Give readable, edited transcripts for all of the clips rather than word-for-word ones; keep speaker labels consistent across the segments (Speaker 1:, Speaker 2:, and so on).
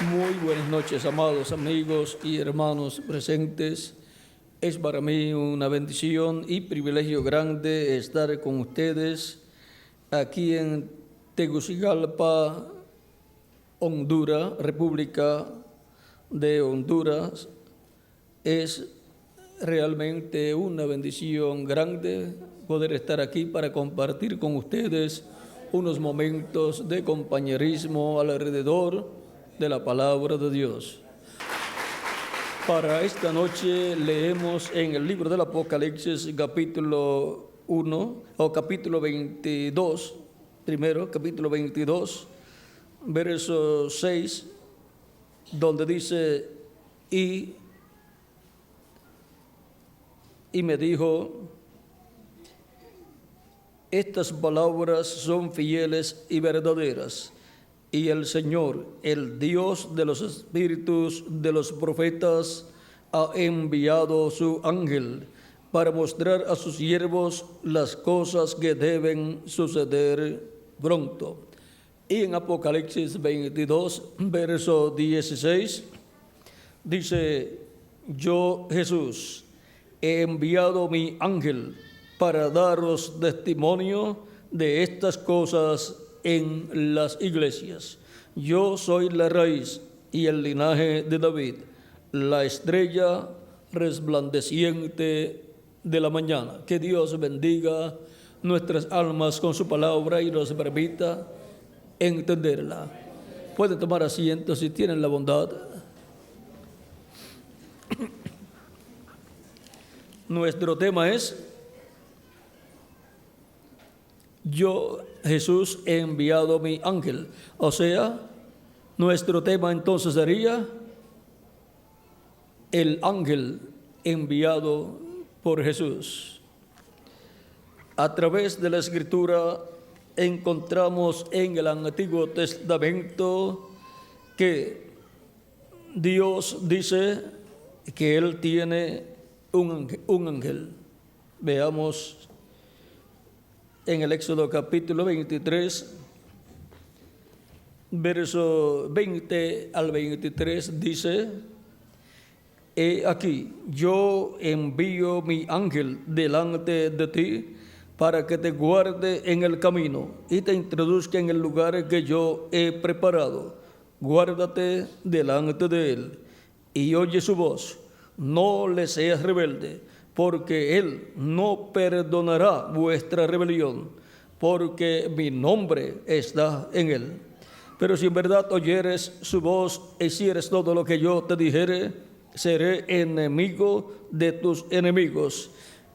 Speaker 1: Muy buenas noches, amados amigos y hermanos presentes. Es para mí una bendición y privilegio grande estar con ustedes aquí en Tegucigalpa, Honduras, República de Honduras. Es realmente una bendición grande poder estar aquí para compartir con ustedes unos momentos de compañerismo alrededor de la palabra de Dios. Para esta noche leemos en el libro del Apocalipsis capítulo 1 o capítulo 22, primero capítulo 22, verso 6, donde dice, y me dijo, estas palabras son fieles y verdaderas. Y el Señor, el Dios de los espíritus de los profetas, ha enviado su ángel para mostrar a sus siervos las cosas que deben suceder pronto. Y en Apocalipsis 22, verso 16, dice, yo, Jesús, he enviado mi ángel para daros testimonio de estas cosas en las iglesias. Yo soy la raíz y el linaje de David, la estrella resplandeciente de la mañana. Que Dios bendiga nuestras almas con su palabra y nos permita entenderla. Pueden tomar asiento si tienen la bondad. Nuestro tema es yo, Jesús, he enviado mi ángel. O sea, nuestro tema entonces sería el ángel enviado por Jesús. A través de la Escritura encontramos en el Antiguo Testamento que Dios dice que Él tiene un ángel. Veamos en el Éxodo capítulo 23, verso 20 al 23 dice, he aquí, yo envío mi ángel delante de ti para que te guarde en el camino y te introduzca en el lugar que yo he preparado. Guárdate delante de él y oye su voz, no le seas rebelde, porque Él no perdonará vuestra rebelión, porque mi nombre está en Él. Pero si en verdad oyeres su voz e hicieres todo lo que yo te dijere, seré enemigo de tus enemigos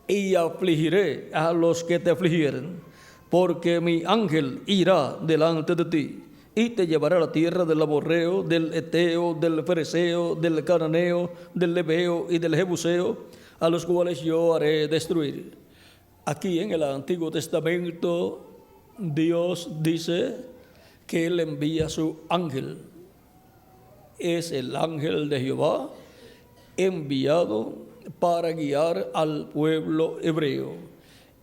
Speaker 1: y afligiré a los que te afligieren, porque mi ángel irá delante de ti y te llevará a la tierra del amorreo, del eteo, del fereceo, del cananeo, del leveo y del jebuseo, a los cuales yo haré destruir. Aquí en el Antiguo Testamento, Dios dice que Él envía su ángel. Es el ángel de Jehová enviado para guiar al pueblo hebreo.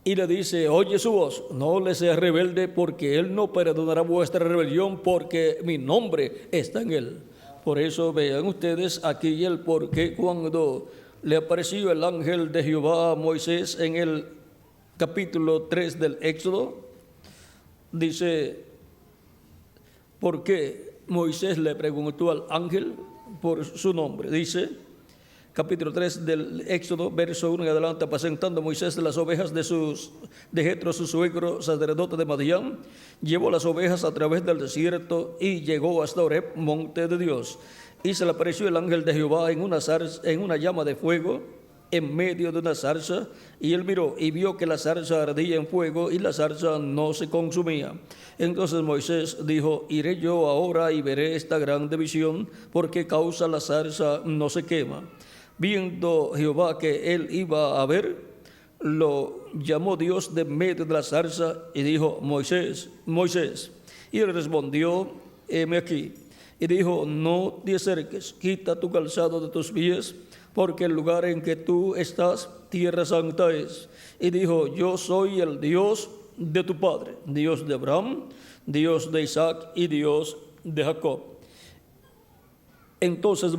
Speaker 1: Y le dice, oye su voz, no le seas rebelde, porque Él no perdonará vuestra rebelión, porque mi nombre está en Él. Por eso vean ustedes aquí el porqué cuando le apareció el ángel de Jehová a Moisés en el capítulo 3 del Éxodo. Dice, ¿por qué Moisés le preguntó al ángel por su nombre? Dice, capítulo 3 del Éxodo, verso 1 en adelante, apacentando Moisés las ovejas de Jetro, su suegro, sacerdote de Madián, llevó las ovejas a través del desierto y llegó hasta Horeb, monte de Dios. Y se le apareció el ángel de Jehová en una llama de fuego, en medio de una zarza, y él miró y vio que la zarza ardía en fuego y la zarza no se consumía. Entonces Moisés dijo, iré yo ahora y veré esta grande visión, porque causa la zarza no se quema. Viendo Jehová que él iba a ver, lo llamó Dios de medio de la zarza y dijo, Moisés, Moisés. Y él respondió, heme aquí. Y dijo, no te acerques, quita tu calzado de tus pies, porque el lugar en que tú estás, tierra santa es. Y dijo, yo soy el Dios de tu padre, Dios de Abraham, Dios de Isaac y Dios de Jacob. Entonces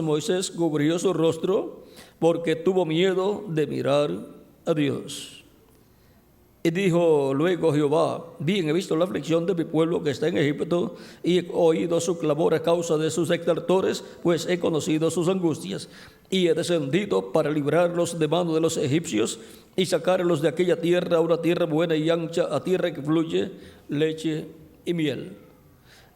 Speaker 1: Moisés cubrió su rostro porque tuvo miedo de mirar a Dios. Y dijo luego Jehová: bien he visto la aflicción de mi pueblo que está en Egipto, y he oído su clamor a causa de sus exactores, pues he conocido sus angustias. Y he descendido para librarlos de mano de los egipcios y sacarlos de aquella tierra a una tierra buena y ancha, a tierra que fluye leche y miel.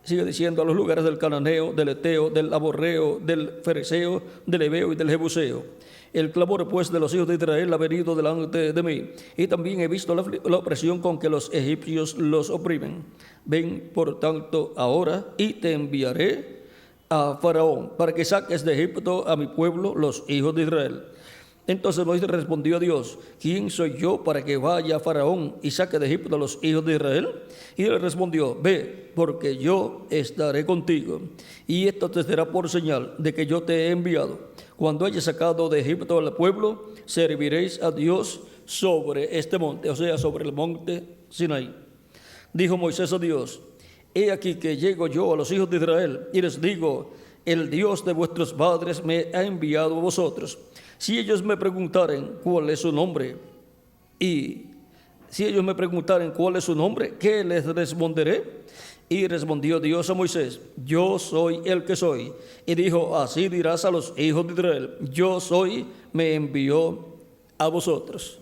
Speaker 1: Sigue diciendo: a los lugares del cananeo, del eteo, del amorreo, del fereceo, del heveo y del jebuseo. El clamor pues de los hijos de Israel ha venido delante de mí, y también he visto la opresión con que los egipcios los oprimen. Ven por tanto ahora y te enviaré a Faraón para que saques de Egipto a mi pueblo, los hijos de Israel. Entonces Moisés respondió a Dios: ¿quién soy yo para que vaya a Faraón y saque de Egipto a los hijos de Israel? Y él respondió: ve, porque yo estaré contigo, y esto te será por señal de que yo te he enviado. Cuando hayas sacado de Egipto al pueblo, serviréis a Dios sobre este monte, o sea, sobre el monte Sinaí. Dijo Moisés a Dios: he aquí que llego yo a los hijos de Israel y les digo: el Dios de vuestros padres me ha enviado a vosotros. Si ellos me preguntaren cuál es su nombre, ¿qué les responderé? Y respondió Dios a Moisés: yo soy el que soy. Y dijo: así dirás a los hijos de Israel: yo soy, me envió a vosotros.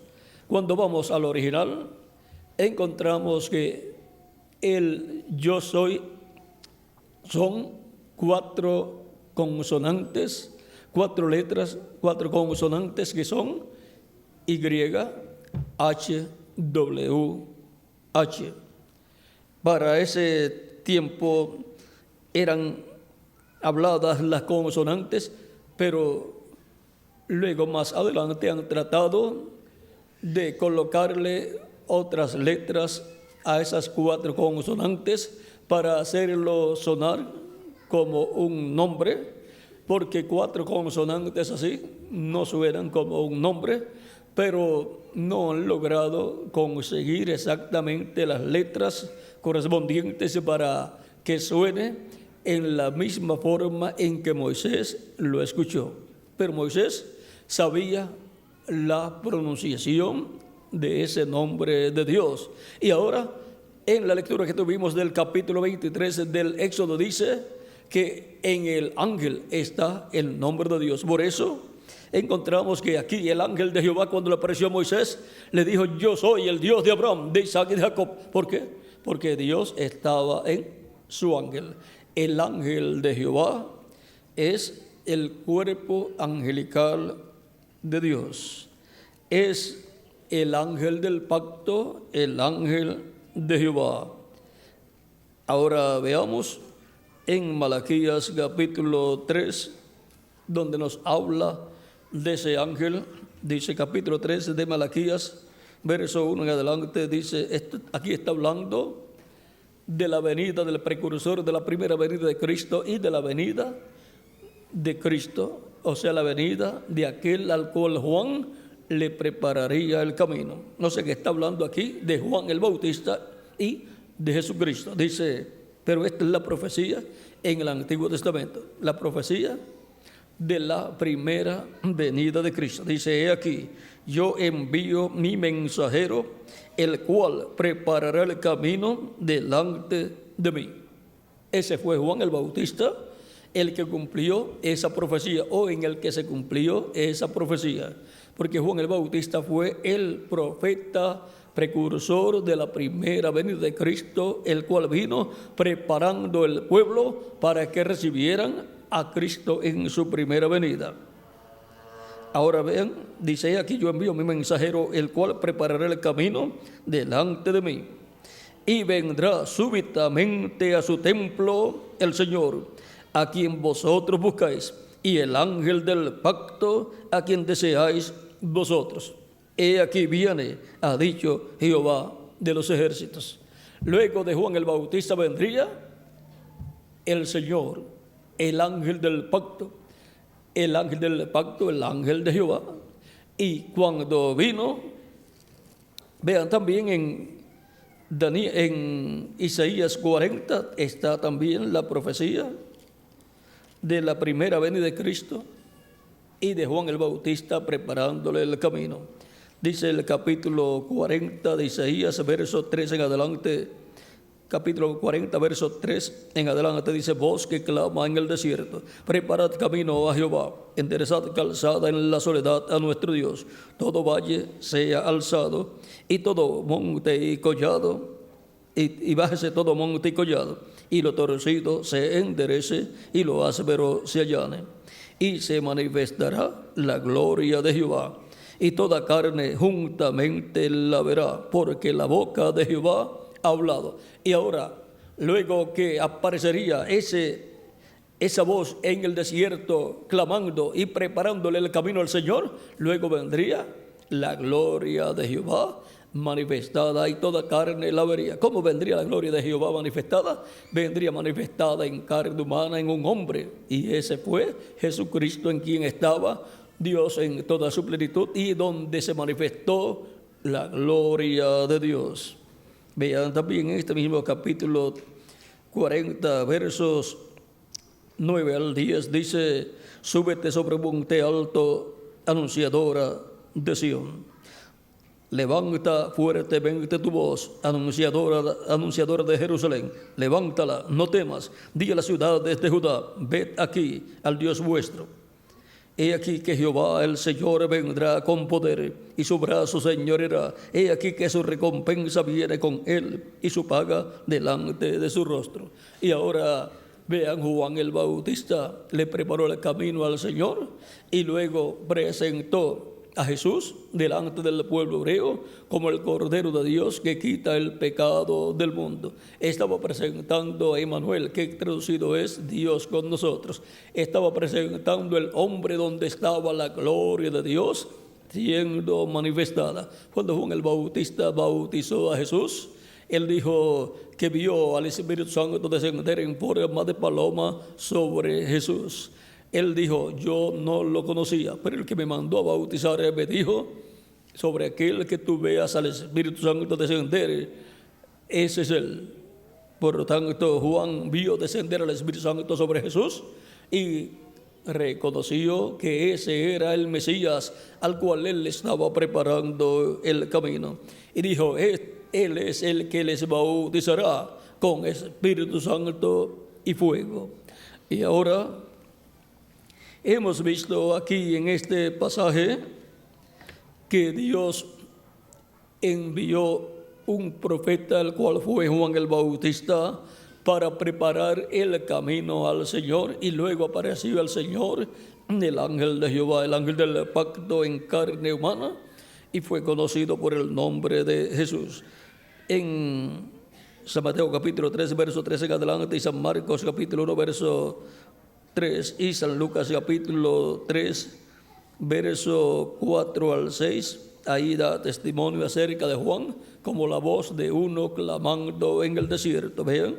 Speaker 1: Cuando vamos al original, encontramos que el yo soy son 4 consonantes, 4 letras, 4 consonantes que son Y, H, W, H. Para ese tiempo eran habladas las consonantes, pero luego más adelante han tratado de colocarle otras letras a esas 4 consonantes para hacerlo sonar como un nombre, porque 4 consonantes así no suenan como un nombre, pero no han logrado conseguir exactamente las letras correspondientes para que suene en la misma forma en que Moisés lo escuchó. Pero Moisés sabía la pronunciación de ese nombre de Dios. Y ahora, en la lectura que tuvimos del capítulo 23 del Éxodo, dice que en el ángel está el nombre de Dios. Por eso encontramos que aquí el ángel de Jehová, cuando le apareció a Moisés, le dijo: yo soy el Dios de Abraham, de Isaac y de Jacob. ¿Por qué? Porque Dios estaba en su ángel. El ángel de Jehová es el cuerpo angelical de Dios. Es el ángel del pacto, el ángel de Jehová. Ahora veamos en Malaquías capítulo 3, donde nos habla de ese ángel. Dice capítulo 3 de Malaquías, verso 1 en adelante, dice, aquí está hablando de la venida del precursor, de la primera venida de Cristo y de la venida de Cristo, o sea, la venida de aquel al cual Juan le prepararía el camino. No sé qué está hablando aquí de Juan el Bautista y de Jesucristo. Dice, pero esta es la profecía en el Antiguo Testamento, la profecía de la primera venida de Cristo. Dice, he aquí, yo envío mi mensajero, el cual preparará el camino delante de mí. Ese fue Juan el Bautista, el que cumplió esa profecía, o en el que se cumplió esa profecía, porque Juan el Bautista fue el profeta precursor de la primera venida de Cristo, el cual vino preparando el pueblo para que recibieran a Cristo en su primera venida. Ahora vean, dice aquí, yo envío mi mensajero, el cual preparará el camino delante de mí. Y vendrá súbitamente a su templo el Señor, a quien vosotros buscáis, y el ángel del pacto, a quien deseáis vosotros. He aquí viene, ha dicho Jehová de los ejércitos. Luego de Juan el Bautista vendría el Señor, el ángel del pacto, el ángel del pacto, el ángel de Jehová. Y cuando vino, vean también en Isaías 40 está también la profecía de la primera venida de Cristo y de Juan el Bautista preparándole el camino. Dice el capítulo 40 de Isaías, verso 3 en adelante, capítulo 40, verso 3 en adelante, dice: voz que clama en el desierto, preparad camino a Jehová, enderezad calzada en la soledad a nuestro Dios. Todo valle sea alzado y todo monte y collado, y bájese todo monte y collado, y lo torcido se enderece y lo áspero se allane. Y se manifestará la gloria de Jehová, y toda carne juntamente la verá, porque la boca de Jehová ha hablado. Y ahora, luego que aparecería esa voz en el desierto clamando y preparándole el camino al Señor, luego vendría la gloria de Jehová manifestada y toda carne la vería. ¿Cómo vendría la gloria de Jehová manifestada? Vendría manifestada en carne humana, en un hombre, y ese fue Jesucristo, en quien estaba Dios en toda su plenitud y donde se manifestó la gloria de Dios. Vean también en este mismo capítulo 40, versos 9 al 10, dice: súbete sobre un monte alto, anunciadora de Sión. Levanta fuertemente tu voz, anunciadora de Jerusalén. Levántala, no temas. Di a las ciudades de Judá: ved aquí al Dios vuestro. He aquí que Jehová el Señor vendrá con poder, y su brazo señoreará. He aquí que su recompensa viene con él, y su paga delante de su rostro. Y ahora vean, Juan el Bautista le preparó el camino al Señor y luego presentó a Jesús delante del pueblo hebreo como el Cordero de Dios que quita el pecado del mundo. Estaba presentando a Emmanuel, que traducido es Dios con nosotros. Estaba presentando el hombre donde estaba la gloria de Dios siendo manifestada. Cuando Juan el Bautista bautizó a Jesús, él dijo que vio al Espíritu Santo descender en forma de paloma sobre Jesús. Él dijo: yo no lo conocía, pero el que me mandó a bautizar me dijo: sobre aquel que tú veas al Espíritu Santo descender, ese es él. Por lo tanto, Juan vio descender al Espíritu Santo sobre Jesús y reconoció que ese era el Mesías al cual él estaba preparando el camino. Y dijo: él es el que les bautizará con Espíritu Santo y fuego. Y ahora hemos visto aquí en este pasaje que Dios envió un profeta, el cual fue Juan el Bautista, para preparar el camino al Señor, y luego apareció el Señor, el ángel de Jehová, el ángel del pacto en carne humana, y fue conocido por el nombre de Jesús. En San Mateo capítulo 3, verso 13 en adelante, y San Marcos capítulo 1, verso 3, y San Lucas capítulo 3, verso 4 al 6, ahí da testimonio acerca de Juan como la voz de uno clamando en el desierto. Vean,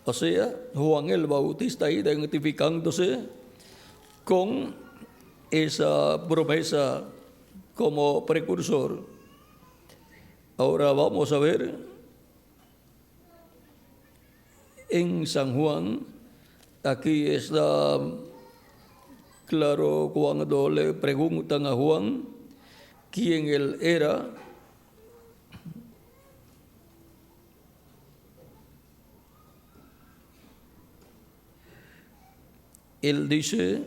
Speaker 1: o sea, Juan el Bautista identificándose con esa promesa como precursor. Ahora vamos a ver en San Juan. Aquí está claro cuando le preguntan a Juan quién él era. Él dice,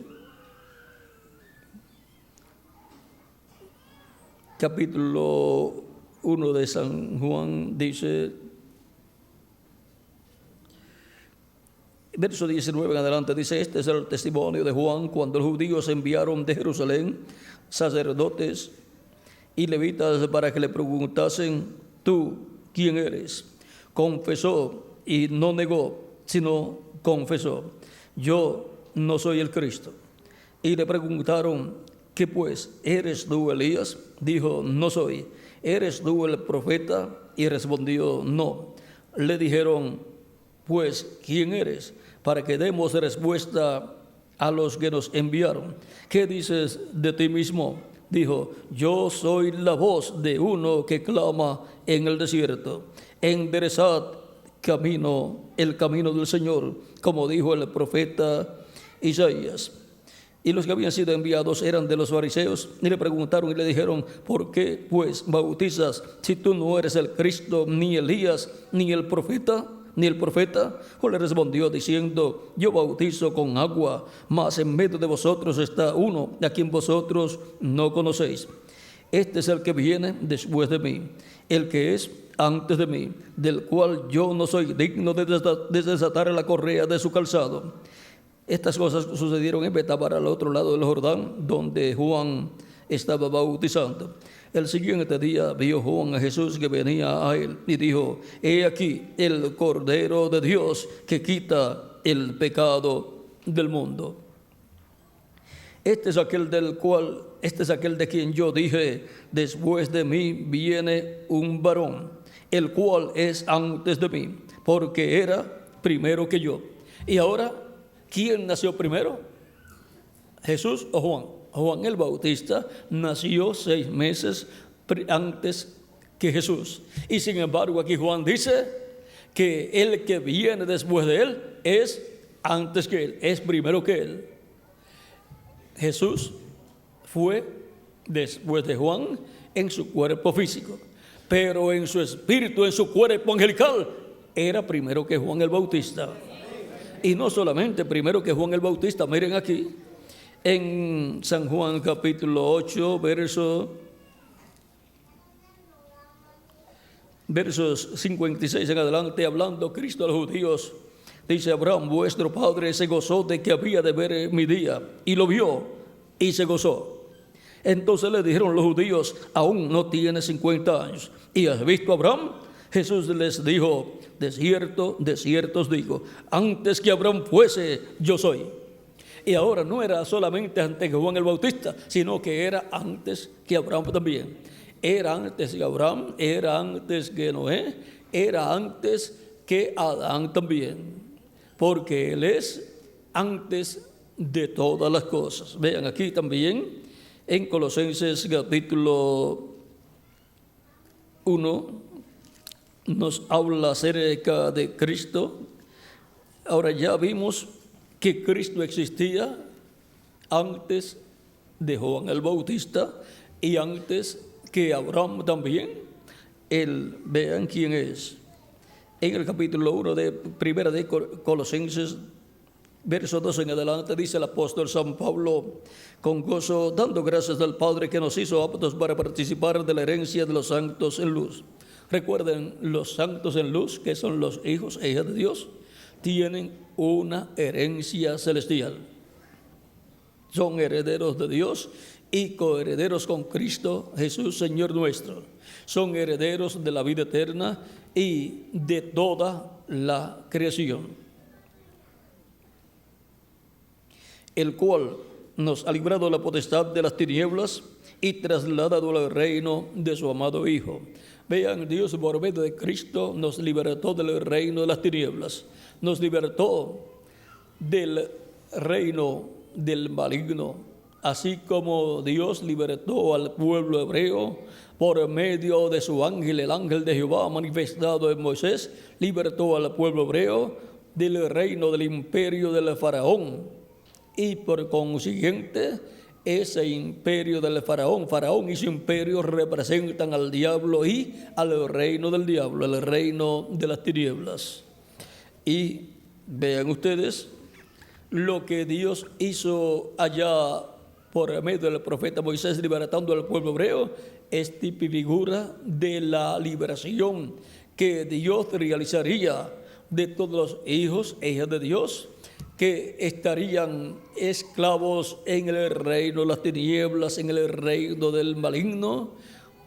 Speaker 1: capítulo 1 de San Juan, dice, verso 19 en adelante, dice: este es el testimonio de Juan cuando los judíos enviaron de Jerusalén sacerdotes y levitas para que le preguntasen: ¿tú quién eres? Confesó y no negó, sino confesó: yo no soy el Cristo. Y le preguntaron: ¿qué pues? ¿Eres tú Elías? Dijo: no soy. ¿Eres tú el profeta? Y respondió: no. Le dijeron: pues, ¿quién eres? Para que demos respuesta a los que nos enviaron. ¿Qué dices de ti mismo? Dijo: yo soy la voz de uno que clama en el desierto: enderezad el camino del Señor, como dijo el profeta Isaías. Y los que habían sido enviados eran de los fariseos, y le preguntaron y le dijeron: ¿por qué pues bautizas si tú no eres el Cristo, ni Elías, ni el profeta? O le respondió diciendo: yo bautizo con agua, mas en medio de vosotros está uno a quien vosotros no conocéis. Este es el que viene después de mí, el que es antes de mí, del cual yo no soy digno de desatar la correa de su calzado. Estas cosas sucedieron en Betábara, al otro lado del Jordán, donde Juan estaba bautizando. El siguiente día vio Juan a Jesús que venía a él y dijo: he aquí el Cordero de Dios que quita el pecado del mundo. Este es aquel de quien yo dije: después de mí viene un varón, el cual es antes de mí, porque era primero que yo. Y ahora, ¿quién nació primero? ¿Jesús o Juan? Juan el Bautista nació 6 meses antes que Jesús. Y sin embargo, aquí Juan dice que el que viene después de él es antes que él, es primero que él. Jesús fue después de Juan en su cuerpo físico, pero en su espíritu, en su cuerpo angelical, era primero que Juan el Bautista. Y no solamente primero que Juan el Bautista, miren aquí, en San Juan capítulo 8, versos 56 en adelante, hablando Cristo a los judíos, dice: Abraham, vuestro padre, se gozó de que había de ver mi día, y lo vio, y se gozó. Entonces le dijeron los judíos: aún no tienes 50 años, ¿y has visto a Abraham? Jesús les dijo: de cierto os digo, antes que Abraham fuese, yo soy. Y ahora no era solamente antes que Juan el Bautista, sino que era antes que Abraham también. Era antes que Abraham, era antes que Noé, era antes que Adán también, porque Él es antes de todas las cosas. Vean aquí también en Colosenses capítulo 1, nos habla acerca de Cristo. Ahora ya vimos que Cristo existía antes de Juan el Bautista y antes que Abraham también. Vean quién es. En el capítulo 1 de Primera de Colosenses, verso 2 en adelante, dice el apóstol San Pablo: con gozo, dando gracias al Padre que nos hizo aptos para participar de la herencia de los santos en luz. Recuerden, los santos en luz, que son los hijos e hijas de Dios, tienen una herencia celestial. Son herederos de Dios y coherederos con Cristo Jesús, Señor nuestro. Son herederos de la vida eterna y de toda la creación, el cual nos ha librado de la potestad de las tinieblas y trasladado al reino de su amado Hijo. Vean, Dios por medio de Cristo nos libertó del reino de las tinieblas, nos libertó del reino del maligno, así como Dios libertó al pueblo hebreo por medio de su ángel, el ángel de Jehová manifestado en Moisés, libertó al pueblo hebreo del reino del imperio del faraón. Y por consiguiente, ese imperio del faraón y su imperio representan al diablo y al reino del diablo, el reino de las tinieblas. Y vean ustedes lo que Dios hizo allá por medio del profeta Moisés, libertando al pueblo hebreo, es tipo y figura de la liberación que Dios realizaría de todos los hijos e hijas de Dios que estarían esclavos en el reino de las tinieblas, en el reino del maligno,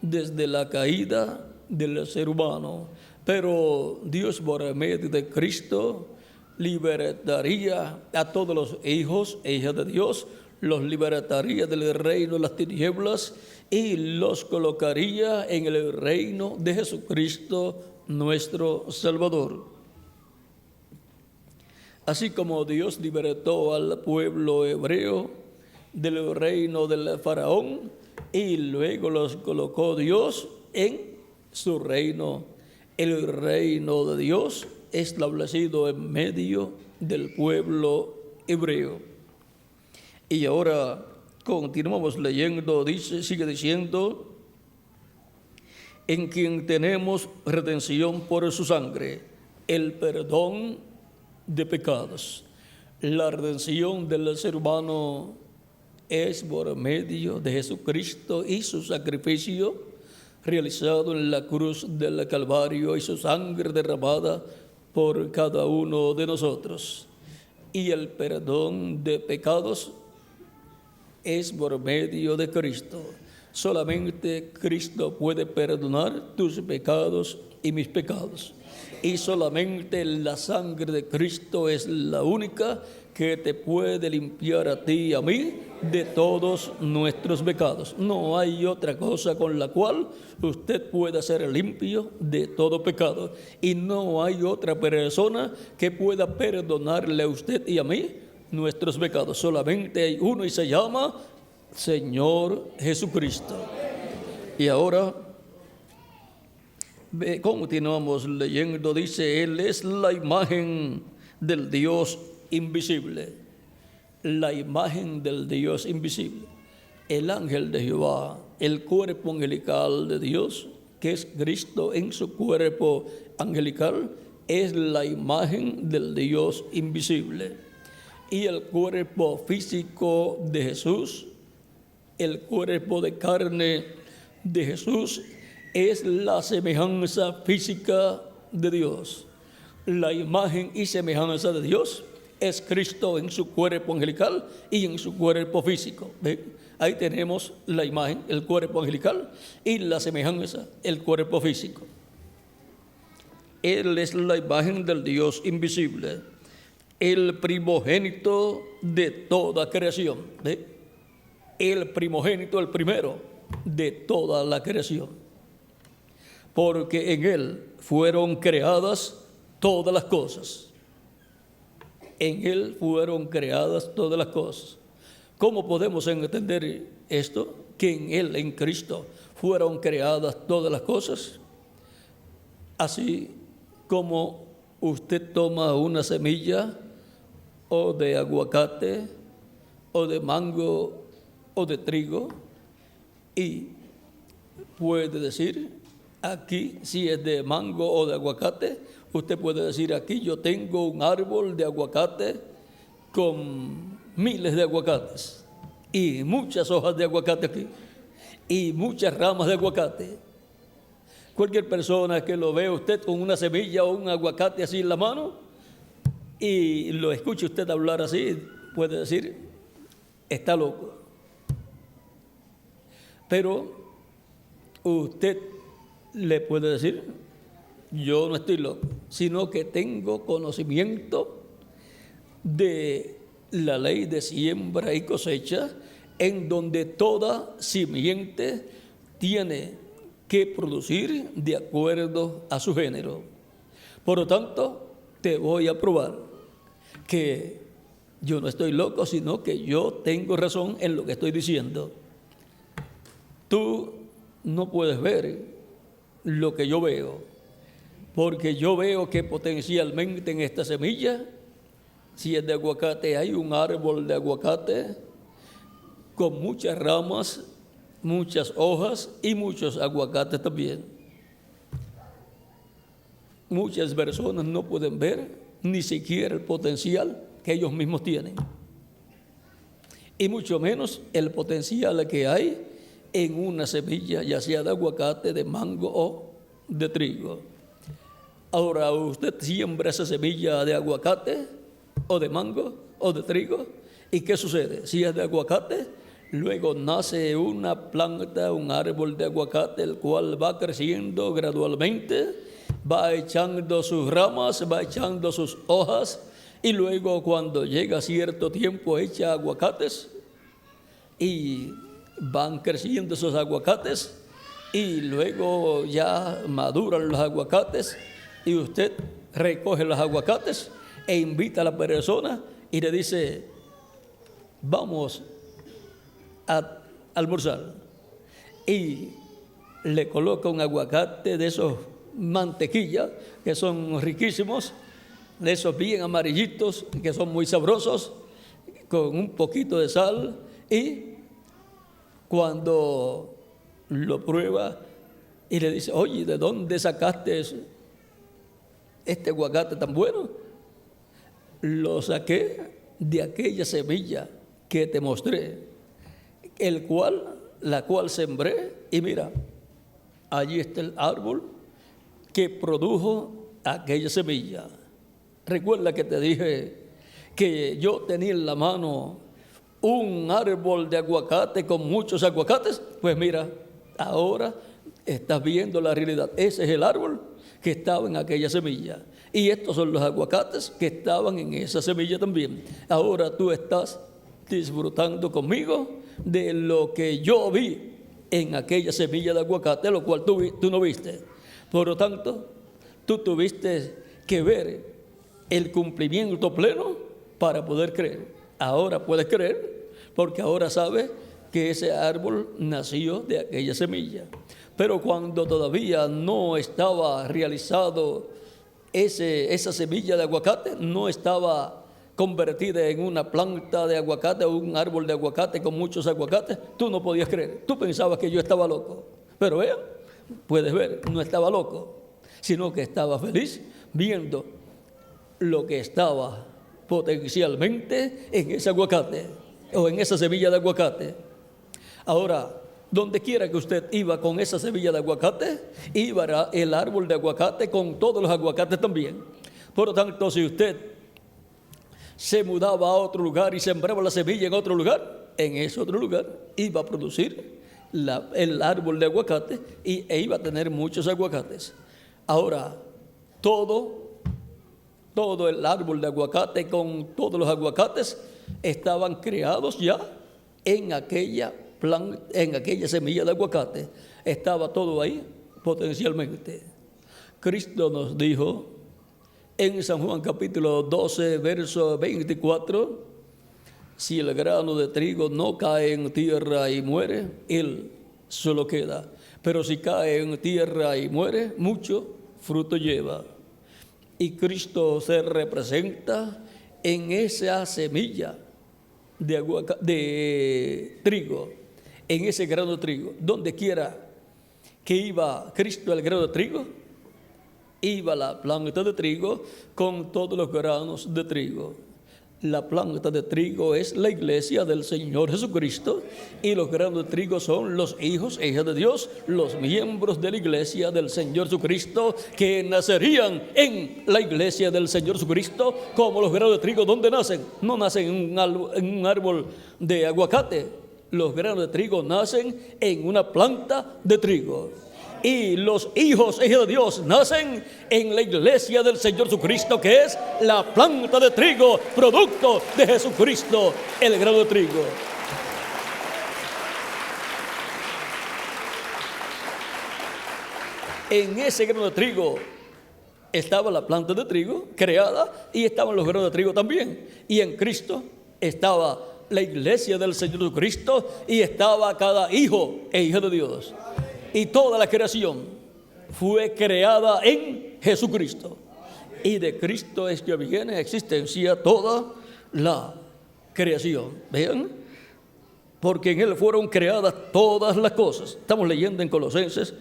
Speaker 1: desde la caída del ser humano. Pero Dios, por medio de Cristo, libertaría a todos los hijos e hijas de Dios, los libertaría del reino de las tinieblas y los colocaría en el reino de Jesucristo, nuestro Salvador. Así como Dios libertó al pueblo hebreo del reino del faraón y luego los colocó Dios en su reino, el reino de Dios establecido en medio del pueblo hebreo. Y ahora continuamos leyendo, sigue diciendo, en quien tenemos redención por su sangre, el perdón de pecados. La redención del ser humano es por medio de Jesucristo y su sacrificio realizado en la cruz del Calvario y su sangre derramada por cada uno de nosotros. Y el perdón de pecados es por medio de Cristo. Solamente Cristo puede perdonar tus pecados y mis pecados. Y solamente la sangre de Cristo es la única que te puede limpiar a ti y a mí de todos nuestros pecados. No hay otra cosa con la cual usted pueda ser limpio de todo pecado. Y no hay otra persona que pueda perdonarle a usted y a mí nuestros pecados. Solamente hay uno y se llama Señor Jesucristo. Y ahora continuamos leyendo, dice, Él es la imagen del Dios invisible. La imagen del Dios invisible. El ángel de Jehová, el cuerpo angelical de Dios, que es Cristo en su cuerpo angelical, es la imagen del Dios invisible. Y el cuerpo físico de Jesús, el cuerpo de carne de Jesús, es la semejanza física de Dios. La imagen y semejanza de Dios es Cristo en su cuerpo angelical y en su cuerpo físico. ¿Ve? Ahí tenemos la imagen, el cuerpo angelical, y la semejanza, el cuerpo físico. Él es la imagen del Dios invisible, el primogénito de toda creación. ¿Ve? El primogénito, el primero de toda la creación. Porque en Él fueron creadas todas las cosas. En Él fueron creadas todas las cosas. ¿Cómo podemos entender esto? Que en Él, en Cristo, fueron creadas todas las cosas. Así como usted toma una semilla o de aguacate o de mango o de trigo y puede decir, aquí, si es de mango o de aguacate, usted puede decir, aquí yo tengo un árbol de aguacate con miles de aguacates y muchas hojas de aguacate aquí y muchas ramas de aguacate. Cualquier persona que lo vea usted con una semilla o un aguacate así en la mano y lo escuche usted hablar así, puede decir, está loco. Pero usted le puede decir, yo no estoy loco, sino que tengo conocimiento de la ley de siembra y cosecha, en donde toda simiente tiene que producir de acuerdo a su género. Por lo tanto, te voy a probar que yo no estoy loco, sino que yo tengo razón en lo que estoy diciendo. Tú no puedes ver lo que yo veo, porque yo veo que potencialmente en esta semilla, si es de aguacate, hay un árbol de aguacate con muchas ramas, muchas hojas y muchos aguacates también. Muchas personas no pueden ver ni siquiera el potencial que ellos mismos tienen, y mucho menos el potencial que hay en una semilla, ya sea de aguacate, de mango o de trigo. Ahora, usted siembra esa semilla de aguacate o de mango o de trigo, ¿y qué sucede? Si es de aguacate, luego nace una planta, un árbol de aguacate, el cual va creciendo gradualmente, va echando sus ramas, va echando sus hojas, y luego cuando llega cierto tiempo echa aguacates y van creciendo esos aguacates y luego ya maduran los aguacates y usted recoge los aguacates e invita a la persona y le dice, vamos a almorzar, y le coloca un aguacate de esos mantequilla que son riquísimos, de esos bien amarillitos que son muy sabrosos, con un poquito de sal, y cuando lo prueba y le dice, oye, ¿de dónde sacaste este aguacate tan bueno? Lo saqué de aquella semilla que te mostré, la cual sembré, y mira, allí está el árbol que produjo aquella semilla. Recuerda que te dije que yo tenía en la mano un árbol de aguacate con muchos aguacates. Pues mira, ahora estás viendo la realidad. Ese es el árbol que estaba en aquella semilla, y estos son los aguacates que estaban en esa semilla también. Ahora tú estás disfrutando conmigo de lo que yo vi en aquella semilla de aguacate, lo cual tú no viste. Por lo tanto, tú tuviste que ver el cumplimiento pleno para poder creer. Ahora puedes creer, porque ahora sabes que ese árbol nació de aquella semilla. Pero cuando todavía no estaba realizado esa semilla de aguacate, no estaba convertida en una planta de aguacate o un árbol de aguacate con muchos aguacates, tú no podías creer. Tú pensabas que yo estaba loco. Pero vean, puedes ver, no estaba loco, sino que estaba feliz viendo lo que estaba potencialmente en ese aguacate o en esa semilla de aguacate. Ahora, donde quiera que usted iba con esa semilla de aguacate, iba el árbol de aguacate con todos los aguacates también. Por lo tanto, si usted se mudaba a otro lugar y sembraba la semilla en otro lugar, en ese otro lugar iba a producir el árbol de aguacate e iba a tener muchos aguacates. Ahora, todo el árbol de aguacate con todos los aguacates estaban creados ya en aquella semilla de aguacate. Estaba todo ahí potencialmente. Cristo nos dijo en San Juan capítulo 12, verso 24, si el grano de trigo no cae en tierra y muere, él solo queda. Pero si cae en tierra y muere, mucho fruto lleva. Y Cristo se representa en esa semilla de trigo, en ese grano de trigo. Donde quiera que iba Cristo al grano de trigo, iba la planta de trigo con todos los granos de trigo. La planta de trigo es la iglesia del Señor Jesucristo, y los granos de trigo son los hijos e hijas de Dios, los miembros de la iglesia del Señor Jesucristo, que nacerían en la iglesia del Señor Jesucristo, como los granos de trigo. ¿Dónde nacen? No nacen en un árbol de aguacate. Los granos de trigo nacen en una planta de trigo. Y los hijos e hijas de Dios nacen en la iglesia del Señor Jesucristo, que es la planta de trigo, producto de Jesucristo, el grano de trigo. En ese grano de trigo estaba la planta de trigo creada, y estaban los granos de trigo también. Y en Cristo estaba la iglesia del Señor Jesucristo, y estaba cada hijo e hija de Dios. Y toda la creación fue creada en Jesucristo. Y de Cristo es que viene a existencia toda la creación. ¿Vean? Porque en Él fueron creadas todas las cosas. Estamos leyendo en Colosenses,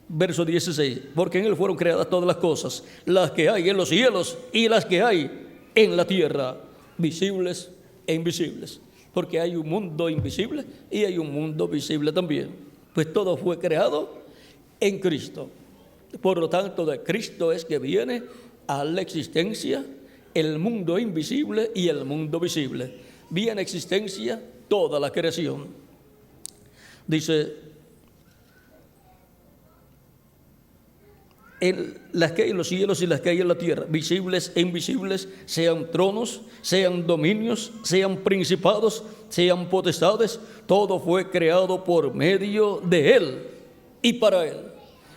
Speaker 1: verso 16. Porque en Él fueron creadas todas las cosas, las que hay en los cielos y las que hay en la tierra, visibles e invisibles. Porque hay un mundo invisible y hay un mundo visible también. Pues todo fue creado en Cristo. Por lo tanto, de Cristo es que viene a la existencia el mundo invisible y el mundo visible. Viene a existencia toda la creación. Dice, las que hay en los cielos y las que hay en la tierra, visibles e invisibles, sean tronos, sean dominios, sean principados, sean potestades, todo fue creado por medio de Él y para Él.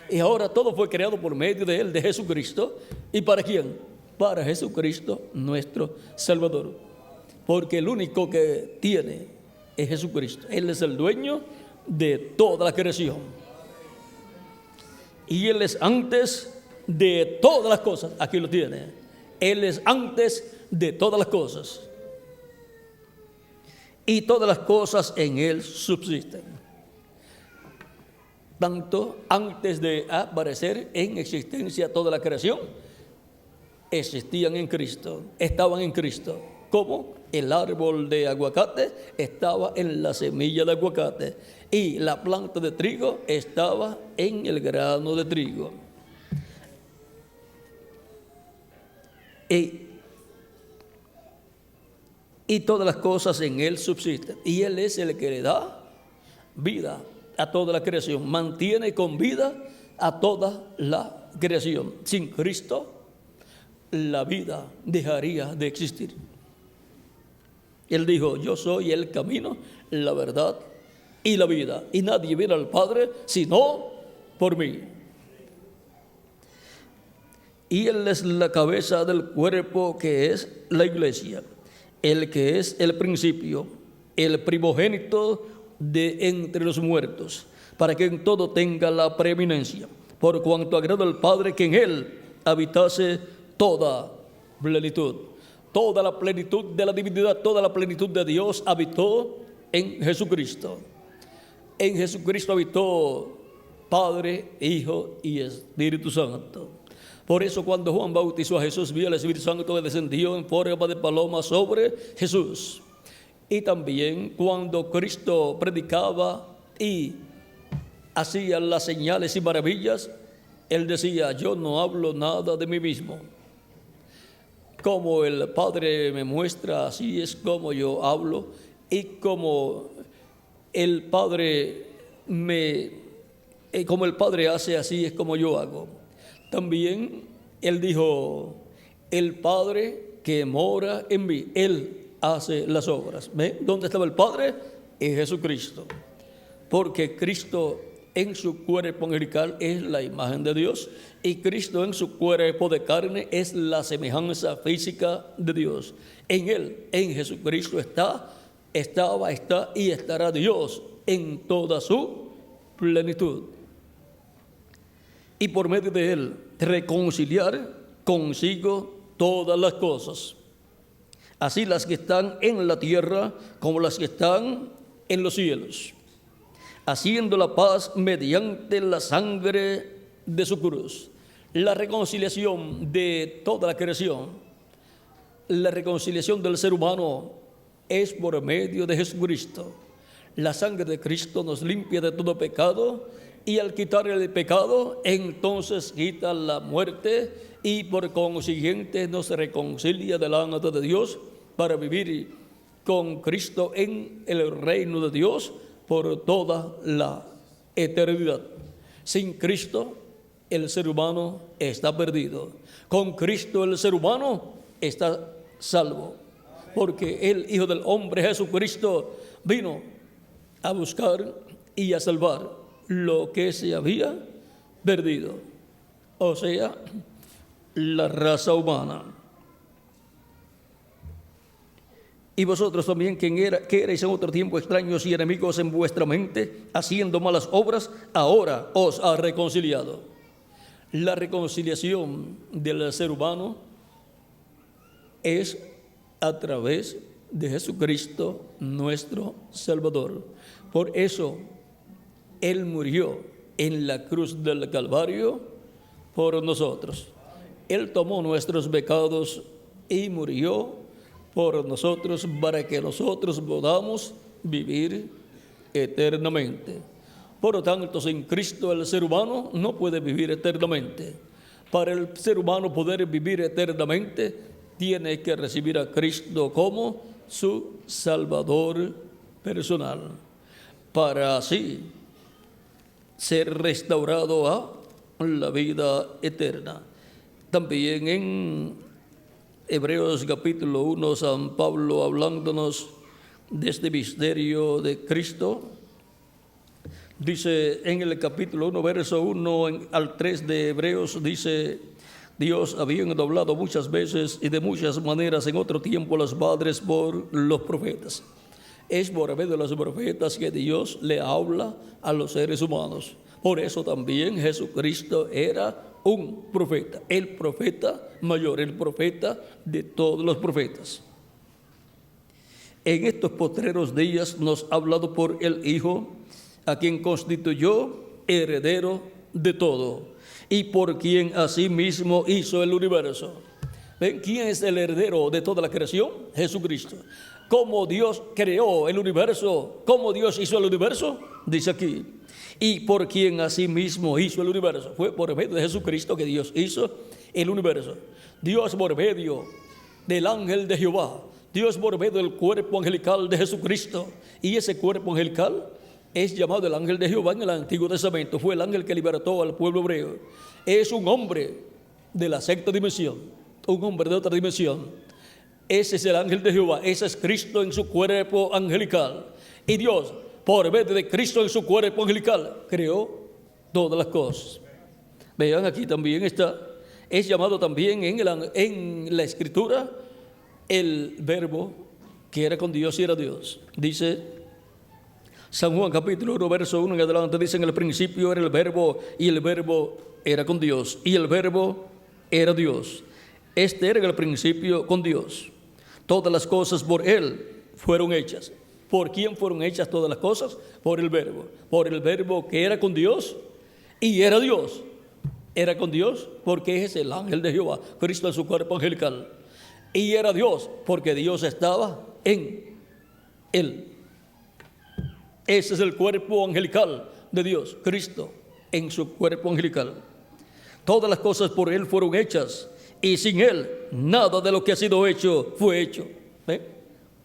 Speaker 1: Y ahora todo fue creado por medio de Él, de Jesucristo. ¿Y para quién? Para Jesucristo, nuestro Salvador. Porque el único que tiene es Jesucristo. Él es el dueño de toda la creación. Y Él es antes de todas las cosas. Aquí lo tiene. Él es antes de todas las cosas. y todas las cosas en Él subsisten. Tanto antes de aparecer en existencia toda la creación, existían en Cristo, estaban en Cristo, como el árbol de aguacate estaba en la semilla de aguacate y la planta de trigo estaba en el grano de trigo. Y todas las cosas en Él subsisten. Y Él es el que le da vida a toda la creación, mantiene con vida a toda la creación. Sin Cristo, la vida dejaría de existir. Él dijo: yo soy el camino, la verdad y la vida, y nadie viene al Padre sino por mí. Y Él es la cabeza del cuerpo, que es la iglesia, el que es el principio, el primogénito de entre los muertos, para que en todo tenga la preeminencia, por cuanto agrada al Padre que en Él habitase toda plenitud. Toda la plenitud de la divinidad, toda la plenitud de Dios habitó en Jesucristo. En Jesucristo habitó Padre, Hijo y Espíritu Santo. Por eso cuando Juan bautizó a Jesús, vio el Espíritu Santo que descendió en forma de paloma sobre Jesús. Y también cuando Cristo predicaba y hacía las señales y maravillas, Él decía: yo no hablo nada de mí mismo. Como el Padre me muestra, así es como yo hablo, y como el Padre hace, así es como yo hago. También Él dijo: el Padre que mora en mí, Él hace las obras. ¿Ven? ¿Dónde estaba el Padre? En Jesucristo. Porque Cristo en su cuerpo angelical es la imagen de Dios, y Cristo en su cuerpo de carne es la semejanza física de Dios. En Él, en Jesucristo estaba, está y estará Dios en toda su plenitud. Y por medio de Él reconciliar consigo todas las cosas, así las que están en la tierra como las que están en los cielos, haciendo la paz mediante la sangre de su cruz. La reconciliación de toda la creación, la reconciliación del ser humano es por medio de Jesucristo. La sangre de Cristo nos limpia de todo pecado, y al quitar el pecado, entonces quita la muerte, y por consiguiente nos reconcilia delante de Dios para vivir con Cristo en el reino de Dios por toda la eternidad. Sin Cristo, el ser humano está perdido. Con Cristo, el ser humano está salvo. Porque el Hijo del Hombre, Jesucristo, vino a buscar y a salvar lo que se había perdido. O sea, la raza humana. Y vosotros también, que erais en otro tiempo extraños y enemigos en vuestra mente, haciendo malas obras, ahora os ha reconciliado. La reconciliación del ser humano es a través de Jesucristo, nuestro Salvador. Por eso Él murió en la cruz del Calvario por nosotros. Él tomó nuestros pecados y murió por nosotros, para que nosotros podamos vivir eternamente. Por lo tanto, sin Cristo el ser humano no puede vivir eternamente. Para el ser humano poder vivir eternamente, tiene que recibir a Cristo como su Salvador personal, para así ser restaurado a la vida eterna. También en Hebreos capítulo 1, San Pablo, hablándonos de este misterio de Cristo, dice en el capítulo 1, verso 1 al 3 de Hebreos, dice: Dios, habiendo hablado muchas veces y de muchas maneras en otro tiempo a los padres por los profetas. Es por medio de los profetas que Dios le habla a los seres humanos. Por eso también Jesucristo era un profeta, el profeta mayor, el profeta de todos los profetas. en estos postreros días nos ha hablado por el Hijo, a quien constituyó heredero de todo, y por quien asimismo hizo el universo. ¿Ven? ¿Quién es el heredero de toda la creación? Jesucristo. ¿Cómo Dios creó el universo? ¿Cómo Dios hizo el universo? Dice aquí, y por quien asimismo hizo el universo. Fue por medio de Jesucristo que Dios hizo el universo. Dios por medio del ángel de Jehová, Dios por medio del cuerpo angelical de Jesucristo, y ese cuerpo angelical es llamado el ángel de Jehová en el Antiguo Testamento. Fue el ángel que libertó al pueblo hebreo. Es un hombre de la sexta dimensión, un hombre de otra dimensión. Ese es el ángel de Jehová, ese es Cristo en su cuerpo angelical. Y Dios, por medio de Cristo en su cuerpo angelical, creó todas las cosas. Vean, aquí también está, es llamado también en la Escritura el verbo que era con Dios y era Dios. Dice San Juan capítulo 1, verso 1 en adelante, dice: en el principio era el verbo, y el verbo era con Dios, y el verbo era Dios. Este era en el principio con Dios. Todas las cosas por Él fueron hechas. ¿Por quién fueron hechas todas las cosas? Por el verbo que era con Dios y era Dios. Era con Dios porque es el ángel de Jehová, Cristo en su cuerpo angelical. Y era Dios porque Dios estaba en Él. Ese es el cuerpo angelical de Dios, Cristo en su cuerpo angelical. Todas las cosas por Él fueron hechas, y sin Él nada de lo que ha sido hecho fue hecho.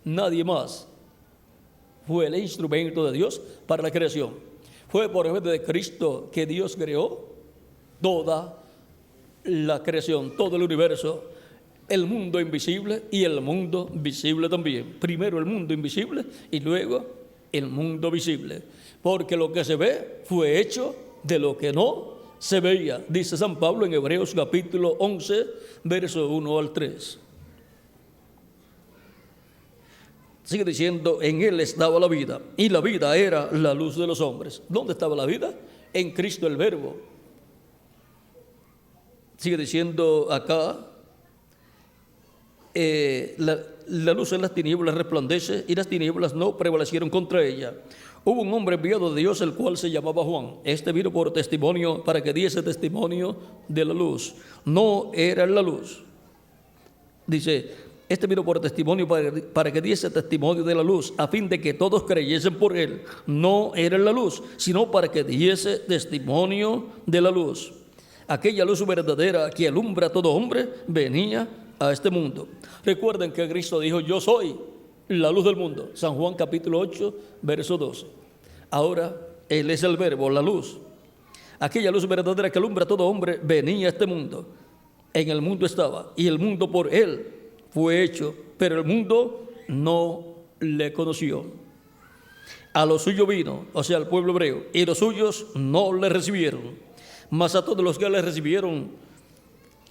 Speaker 1: Nadie más fue el instrumento de Dios para la creación. Fue por medio de Cristo que Dios creó toda la creación, todo el universo, el mundo invisible y el mundo visible también. Primero el mundo invisible y luego el mundo visible, porque lo que se ve fue hecho de lo que no se veía, dice San Pablo en Hebreos capítulo 11, verso 1 al 3. Sigue diciendo: en Él estaba la vida, y la vida era la luz de los hombres. ¿Dónde estaba la vida? En Cristo el Verbo. Sigue diciendo acá: la luz en las tinieblas resplandece, y las tinieblas no prevalecieron contra ella. Hubo un hombre enviado de Dios, el cual se llamaba Juan. Este vino por testimonio, para que diese testimonio de la luz. No era la luz. Dice, este vino por testimonio para que diese testimonio de la luz, a fin de que todos creyesen por él. No era la luz, sino para que diese testimonio de la luz. Aquella luz verdadera que alumbra a todo hombre venía a este mundo. Recuerden que Cristo dijo: yo soy la luz del mundo. San Juan capítulo 8, verso 12. Ahora Él es el verbo, la luz. Aquella luz verdadera que alumbra a todo hombre venía a este mundo. En el mundo estaba, y el mundo por Él fue hecho, pero el mundo no le conoció. A lo suyo vino, o sea, al pueblo hebreo, y los suyos no le recibieron. Mas a todos los que le recibieron,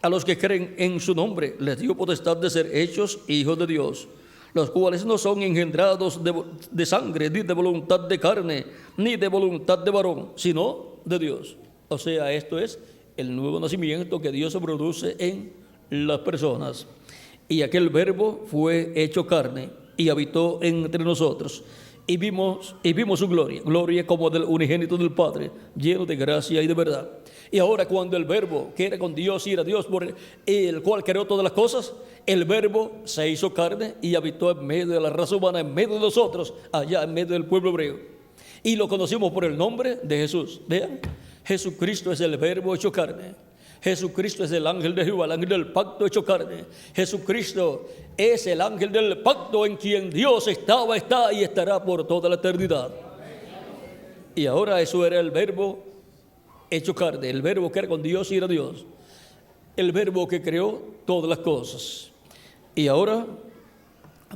Speaker 1: a los que creen en su nombre, les dio potestad de ser hechos hijos de Dios, los cuales no son engendrados de sangre, ni de voluntad de carne, ni de voluntad de varón, sino de Dios. O sea, esto es el nuevo nacimiento que Dios produce en las personas. Y aquel verbo fue hecho carne y habitó entre nosotros. Y vimos su gloria como del unigénito del Padre, lleno de gracia y de verdad. Y ahora, cuando el verbo, que era con Dios y era Dios, por el cual creó todas las cosas, el verbo se hizo carne y habitó en medio de la raza humana, en medio de nosotros, allá en medio del pueblo hebreo. Y lo conocimos por el nombre de Jesús. Vean, Jesucristo es el verbo hecho carne. Jesucristo es el ángel de Jehová, el ángel del pacto hecho carne. Jesucristo es el ángel del pacto en quien Dios estaba, está y estará por toda la eternidad. Y ahora eso era el verbo hecho carne, el verbo que era con Dios y era Dios, el verbo que creó todas las cosas. Y ahora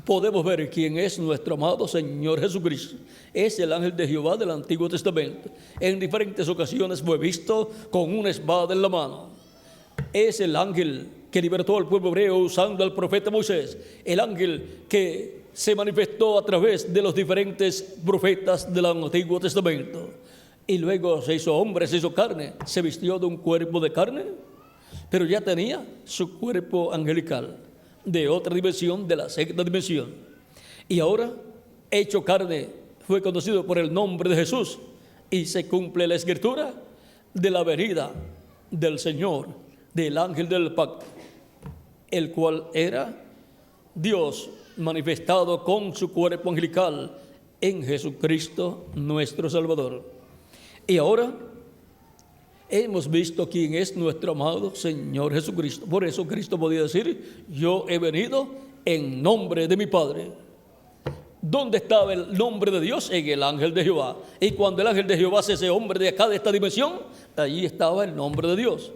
Speaker 1: podemos ver quién es nuestro amado Señor Jesucristo. Es el ángel de Jehová del Antiguo Testamento. En diferentes ocasiones fue visto con una espada en la mano. Es el ángel que libertó al pueblo hebreo usando al profeta Moisés. El ángel que se manifestó a través de los diferentes profetas del Antiguo Testamento. Y luego se hizo hombre, se hizo carne, se vistió de un cuerpo de carne, pero ya tenía su cuerpo angelical, de otra dimensión, de la sexta dimensión. y ahora, hecho carne, fue conocido por el nombre de Jesús, y se cumple la escritura de la venida del Señor, del ángel del pacto, el cual era Dios manifestado con su cuerpo angelical en Jesucristo nuestro Salvador. Y ahora hemos visto quién es nuestro amado Señor Jesucristo. Por eso Cristo podía decir: yo he venido en nombre de mi Padre. ¿Dónde estaba el nombre de Dios? En el ángel de Jehová. Y cuando el ángel de Jehová hace ese hombre de acá, de esta dimensión, allí estaba el nombre de Dios.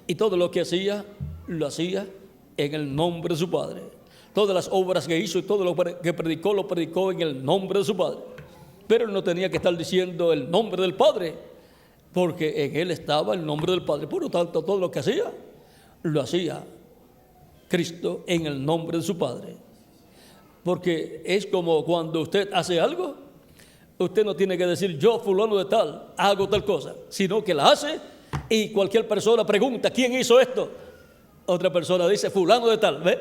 Speaker 1: Y todo lo que hacía, lo hacía en el nombre de su Padre. Todas las obras que hizo y todo lo que predicó, lo predicó en el nombre de su Padre. Pero él no tenía que estar diciendo el nombre del Padre, porque en él estaba el nombre del Padre. Por lo tanto, todo lo que hacía, lo hacía Cristo en el nombre de su Padre. Porque es como cuando usted hace algo, usted no tiene que decir: yo fulano de tal, hago tal cosa, sino que la hace, y cualquier persona pregunta: ¿quién hizo esto? Otra persona dice: fulano de tal, ¿ve?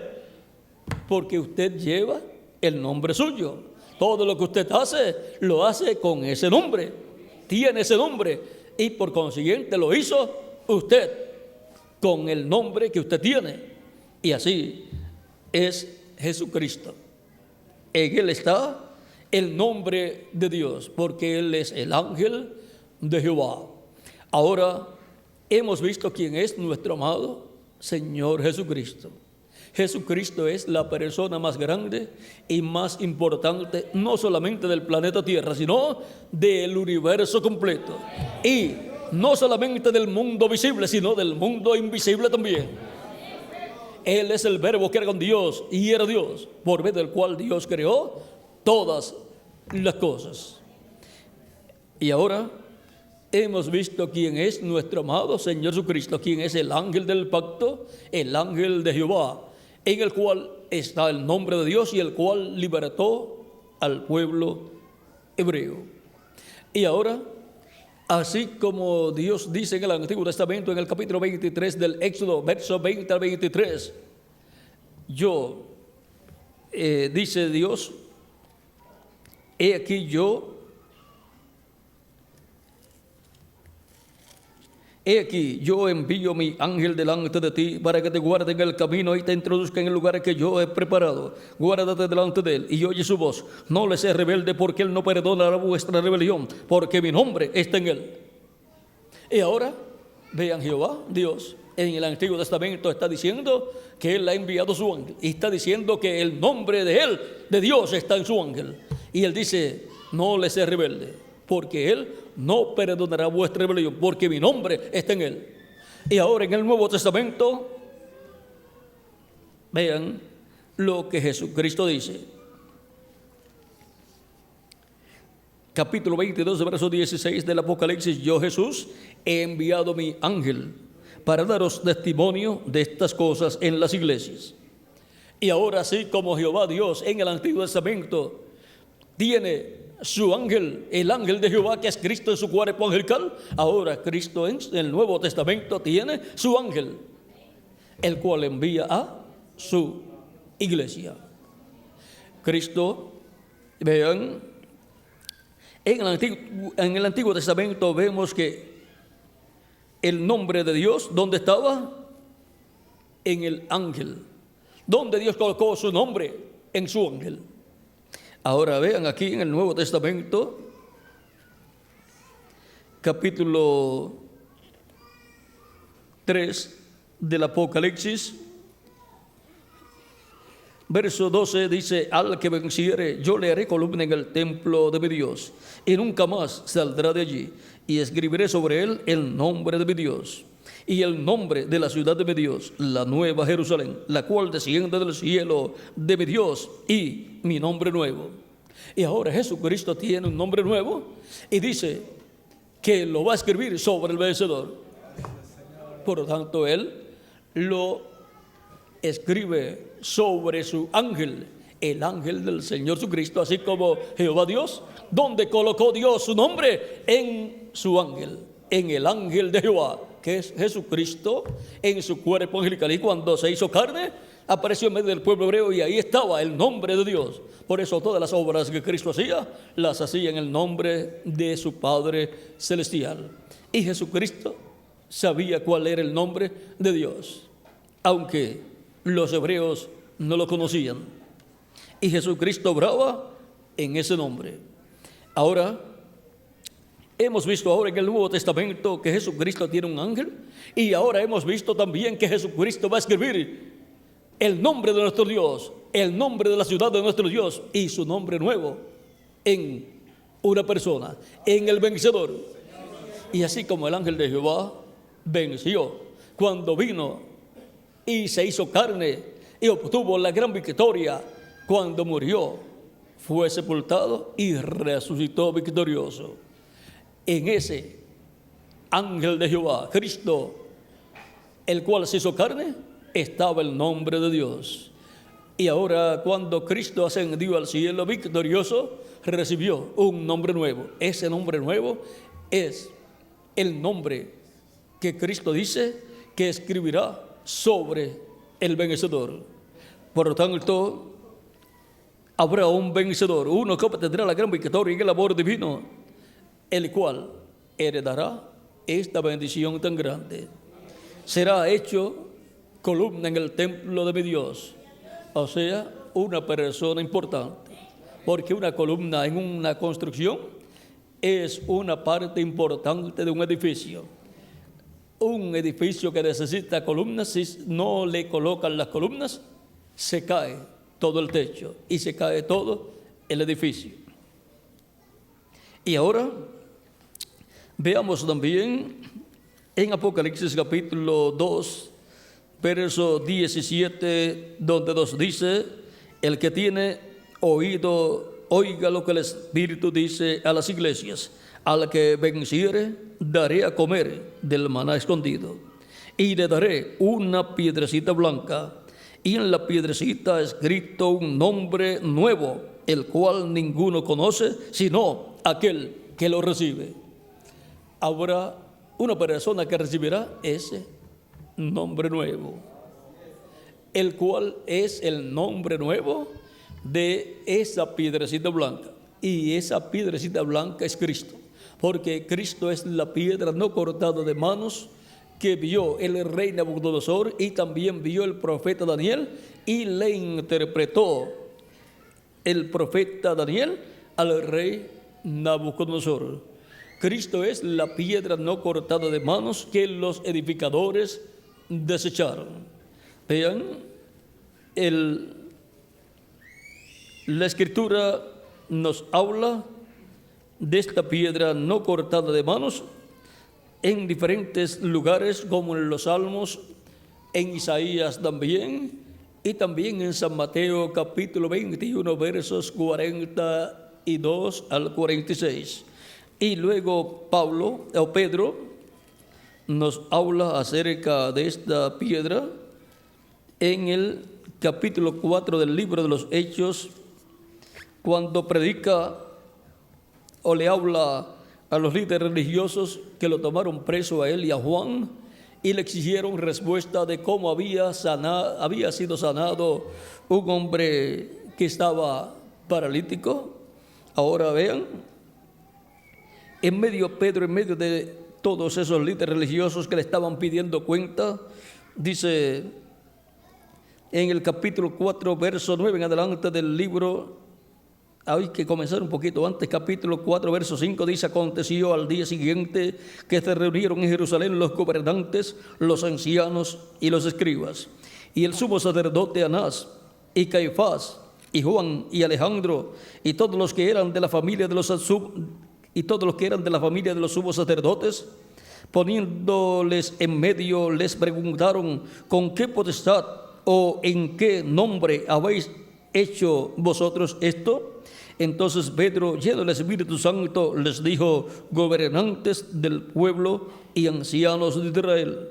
Speaker 1: Porque usted lleva el nombre suyo. Todo lo que usted hace, lo hace con ese nombre, tiene ese nombre, y por consiguiente lo hizo usted con el nombre que usted tiene. Y así es Jesucristo. En él está el nombre de Dios, porque él es el ángel de Jehová. Ahora hemos visto quién es nuestro amado Señor Jesucristo. Jesucristo es la persona más grande y más importante, no solamente del planeta Tierra, sino del universo completo. Y no solamente del mundo visible, sino del mundo invisible también. Él es el verbo que era con Dios y era Dios, por medio del cual Dios creó todas las cosas. Y ahora hemos visto quién es nuestro amado Señor Jesucristo, quién es el ángel del pacto, el ángel de Jehová, en el cual está el nombre de Dios y el cual libertó al pueblo hebreo. Y ahora, así como Dios dice en el Antiguo Testamento, en el capítulo 23 del Éxodo, versos 20 al 23, dice Dios: he aquí yo envío mi ángel delante de ti para que te guarde en el camino y te introduzca en el lugar que yo he preparado. Guárdate delante de él y oye su voz. No le seas rebelde, porque él no perdonará vuestra rebelión, porque mi nombre está en él. Y ahora, vean, Jehová, Dios, en el Antiguo Testamento está diciendo que él ha enviado su ángel. Y está diciendo que el nombre de él, de Dios, está en su ángel. Y él dice: no le seas rebelde, porque él no perdonará vuestra rebelión, porque mi nombre está en él. Y ahora en el Nuevo Testamento, vean lo que Jesucristo dice. Capítulo 22, verso 16 del Apocalipsis: yo, Jesús, he enviado mi ángel para daros testimonio de estas cosas en las iglesias. Y ahora, así como Jehová Dios en el Antiguo Testamento tiene su ángel, el ángel de Jehová, que es Cristo en su cuerpo angelical, ahora Cristo en el Nuevo Testamento tiene su ángel, el cual envía a su iglesia. Cristo, vean, en el Antiguo Testamento vemos que el nombre de Dios, ¿dónde estaba? En el ángel. ¿Dónde Dios colocó su nombre? En su ángel. Ahora vean aquí en el Nuevo Testamento, capítulo 3 del Apocalipsis, verso 12 dice: al que venciere, yo le haré columna en el templo de mi Dios, y nunca más saldrá de allí, y escribiré sobre él el nombre de mi Dios, y el nombre de la ciudad de mi Dios, la nueva Jerusalén, la cual desciende del cielo de mi Dios, y mi nombre nuevo. Y ahora Jesucristo tiene un nombre nuevo, y dice que lo va a escribir sobre el vencedor. Por lo tanto, él lo escribe sobre su ángel, el ángel del Señor Jesucristo, así como Jehová Dios, donde colocó Dios su nombre en su ángel, en el ángel de Jehová, que es Jesucristo en su cuerpo angelical. Y cuando se hizo carne, apareció en medio del pueblo hebreo y ahí estaba el nombre de Dios. Por eso todas las obras que Cristo hacía, las hacía en el nombre de su Padre Celestial. Y Jesucristo sabía cuál era el nombre de Dios, aunque los hebreos no lo conocían. Y Jesucristo obraba en ese nombre. Ahora, hemos visto ahora en el Nuevo Testamento que Jesucristo tiene un ángel, y ahora hemos visto también que Jesucristo va a escribir el nombre de nuestro Dios, el nombre de la ciudad de nuestro Dios y su nombre nuevo en una persona, en el vencedor. Y así como el ángel de Jehová venció cuando vino y se hizo carne y obtuvo la gran victoria cuando murió, fue sepultado y resucitó victorioso. En ese ángel de Jehová, Cristo, el cual se hizo carne, estaba el nombre de Dios. Y ahora cuando Cristo ascendió al cielo victorioso, recibió un nombre nuevo. Ese nombre nuevo es el nombre que Cristo dice que escribirá sobre el vencedor. Por lo tanto, habrá un vencedor, uno que obtendrá la gran victoria en el amor divino, el cual heredará esta bendición tan grande. Será hecho columna en el templo de mi Dios, o sea, una persona importante, porque una columna en una construcción es una parte importante de un edificio. Un edificio que necesita columnas, si no le colocan las columnas, se cae todo el techo y se cae todo el edificio. Y ahora veamos también en Apocalipsis capítulo 2, verso 17, donde nos dice: el que tiene oído, oiga lo que el Espíritu dice a las iglesias. Al que venciere, daré a comer del maná escondido, y le daré una piedrecita blanca, y en la piedrecita escrito un nombre nuevo, el cual ninguno conoce, sino aquel que lo recibe. Habrá una persona que recibirá ese nombre nuevo, el cual es el nombre nuevo de esa piedrecita blanca. Y esa piedrecita blanca es Cristo, porque Cristo es la piedra no cortada de manos que vio el rey Nabucodonosor y también vio el profeta Daniel, y le interpretó el profeta Daniel al rey Nabucodonosor. Cristo es la piedra no cortada de manos que los edificadores desecharon. Vean, la Escritura nos habla de esta piedra no cortada de manos en diferentes lugares, como en los Salmos, en Isaías también, y también en San Mateo capítulo 21, versos 42 al 46. Y luego Pedro nos habla acerca de esta piedra en el capítulo 4 del libro de los Hechos, cuando predica o le habla a los líderes religiosos que lo tomaron preso a él y a Juan, y le exigieron respuesta de cómo había sido sanado un hombre que estaba paralítico. Ahora vean, Pedro, en medio de todos esos líderes religiosos que le estaban pidiendo cuenta, dice en el capítulo 4, verso 9 en adelante del libro. Hay que comenzar un poquito antes. Capítulo 4, verso 5 dice: aconteció al día siguiente que se reunieron en Jerusalén los gobernantes, los ancianos y los escribas, y el sumo sacerdote Anás, y Caifás, y Juan, y Alejandro, y todos los que eran de la familia de los sumos sacerdotes. Poniéndoles en medio, les preguntaron: ¿con qué potestad o en qué nombre habéis hecho vosotros esto? Entonces Pedro, lleno del Espíritu Santo, les dijo: gobernantes del pueblo y ancianos de Israel,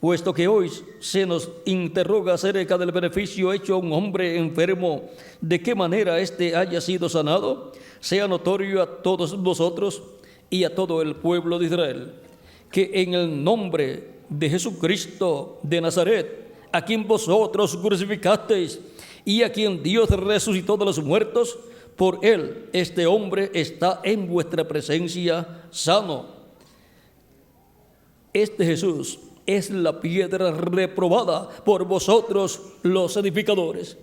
Speaker 1: puesto que hoy se nos interroga acerca del beneficio hecho a un hombre enfermo, de qué manera éste haya sido sanado, sea notorio a todos vosotros y a todo el pueblo de Israel, que en el nombre de Jesucristo de Nazaret, a quien vosotros crucificasteis y a quien Dios resucitó de los muertos, por él este hombre está en vuestra presencia sano. Este Jesús es la piedra reprobada por vosotros los edificadores.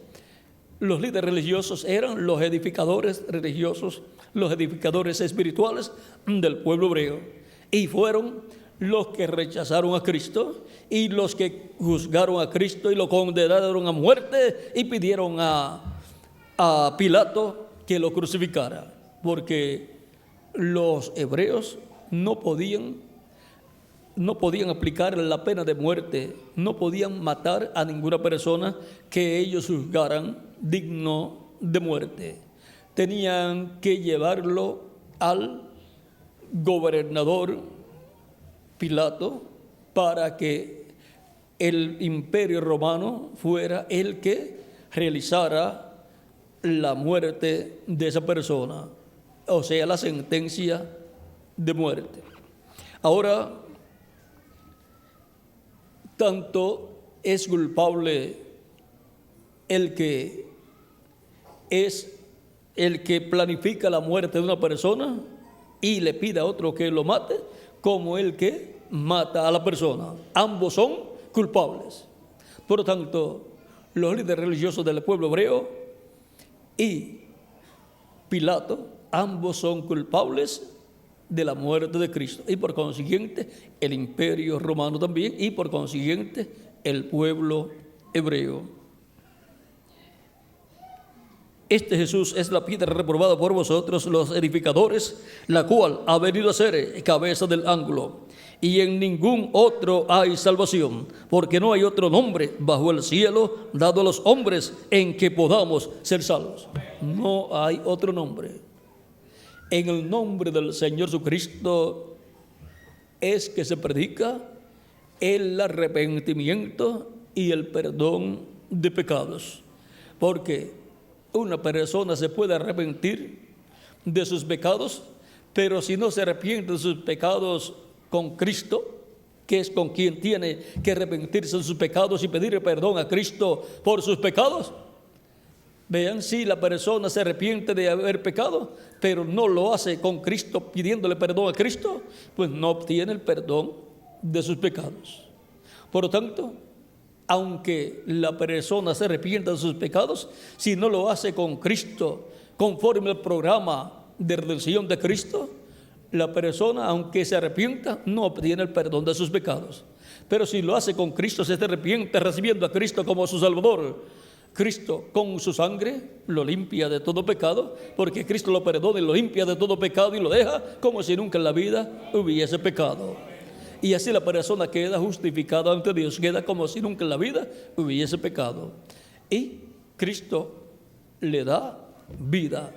Speaker 1: Los líderes religiosos eran los edificadores religiosos, los edificadores espirituales del pueblo hebreo. Y fueron los que rechazaron a Cristo y los que juzgaron a Cristo y lo condenaron a muerte y pidieron a Pilato que lo crucificara. Porque los hebreos no podían aplicar la pena de muerte, no podían matar a ninguna persona que ellos juzgaran digno de muerte. Tenían que llevarlo al gobernador Pilato para que el imperio romano fuera el que realizara la muerte de esa persona, o sea, la sentencia de muerte. Ahora, tanto es culpable el que planifica la muerte de una persona y le pide a otro que lo mate, como el que mata a la persona. Ambos son culpables. Por lo tanto, los líderes religiosos del pueblo hebreo y Pilato, ambos son culpables de la muerte de Cristo, y por consiguiente el imperio romano también, y por consiguiente el pueblo hebreo. Este Jesús es la piedra reprobada por vosotros los edificadores, la cual ha venido a ser cabeza del ángulo, y en ningún otro hay salvación, porque no hay otro nombre bajo el cielo dado a los hombres en que podamos ser salvos. No hay otro nombre. En el nombre del Señor Jesucristo es que se predica el arrepentimiento y el perdón de pecados. Porque una persona se puede arrepentir de sus pecados, pero si no se arrepiente de sus pecados con Cristo, que es con quien tiene que arrepentirse de sus pecados y pedir perdón a Cristo por sus pecados. Vean, si la persona se arrepiente de haber pecado, pero no lo hace con Cristo pidiéndole perdón a Cristo, pues no obtiene el perdón de sus pecados. Por lo tanto, aunque la persona se arrepienta de sus pecados, si no lo hace con Cristo, conforme al programa de redención de Cristo, la persona, aunque se arrepienta, no obtiene el perdón de sus pecados. Pero si lo hace con Cristo, se arrepiente recibiendo a Cristo como su Salvador, Cristo con su sangre lo limpia de todo pecado, porque Cristo lo perdona y lo limpia de todo pecado y lo deja como si nunca en la vida hubiese pecado. Y así la persona queda justificada ante Dios, queda como si nunca en la vida hubiese pecado. Y Cristo le da vida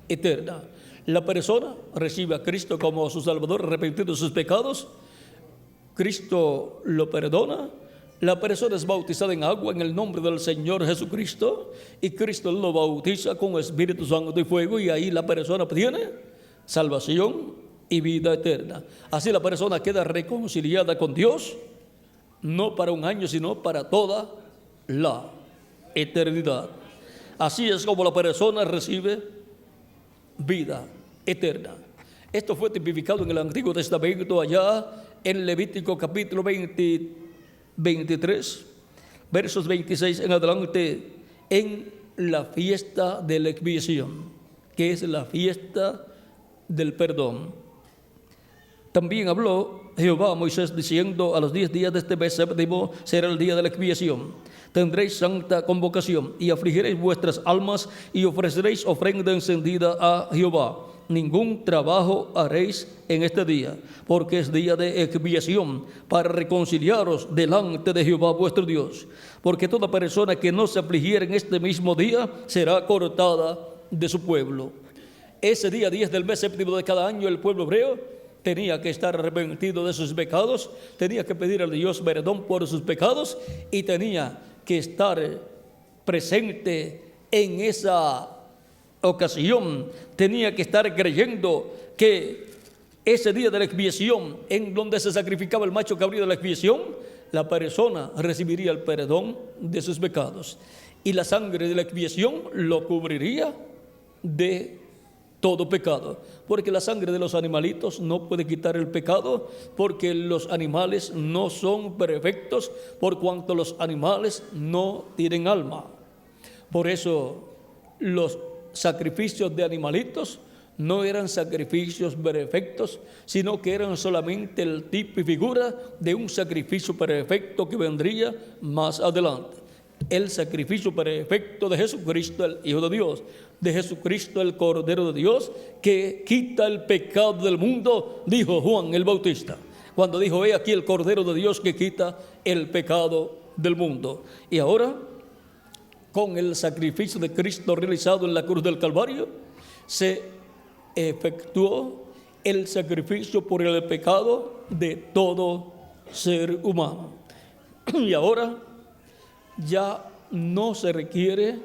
Speaker 1: eterna. La persona recibe a Cristo como su Salvador, arrepentido de sus pecados. Cristo lo perdona. La persona es bautizada en agua en el nombre del Señor Jesucristo y Cristo lo bautiza con Espíritu Santo y fuego, y ahí la persona obtiene salvación y vida eterna. Así la persona queda reconciliada con Dios, no para un año, sino para toda la eternidad. Así es como la persona recibe vida eterna. Esto fue tipificado en el Antiguo Testamento, allá en Levítico capítulo 23, versos 26 en adelante, en la fiesta de la expiación, que es la fiesta del perdón. También habló Jehová a Moisés diciendo: a los 10 días de este mes séptimo será el día de la expiación. Tendréis santa convocación y afligiréis vuestras almas y ofreceréis ofrenda encendida a Jehová. Ningún trabajo haréis en este día, porque es día de expiación para reconciliaros delante de Jehová vuestro Dios. Porque toda persona que no se afligiera en este mismo día será cortada de su pueblo. Ese día 10 del mes séptimo de cada año, el pueblo hebreo tenía que estar arrepentido de sus pecados, tenía que pedir a Dios perdón por sus pecados y tenía que estar presente en esa ocasión, tenía que estar creyendo que ese día de la expiación, en donde se sacrificaba el macho cabrío de la expiación, la persona recibiría el perdón de sus pecados y la sangre de la expiación lo cubriría de todo pecado, porque la sangre de los animalitos no puede quitar el pecado, porque los animales no son perfectos, por cuanto los animales no tienen alma. Por eso los sacrificios de animalitos no eran sacrificios perfectos, sino que eran solamente el tipo y figura de un sacrificio perfecto que vendría más adelante. El sacrificio perfecto de Jesucristo, el Hijo de Dios, de Jesucristo, el Cordero de Dios, que quita el pecado del mundo, dijo Juan el Bautista, cuando dijo: he aquí el Cordero de Dios que quita el pecado del mundo. Y ahora, con el sacrificio de Cristo realizado en la cruz del Calvario, se efectuó el sacrificio por el pecado de todo ser humano. Y ahora ya no se requiere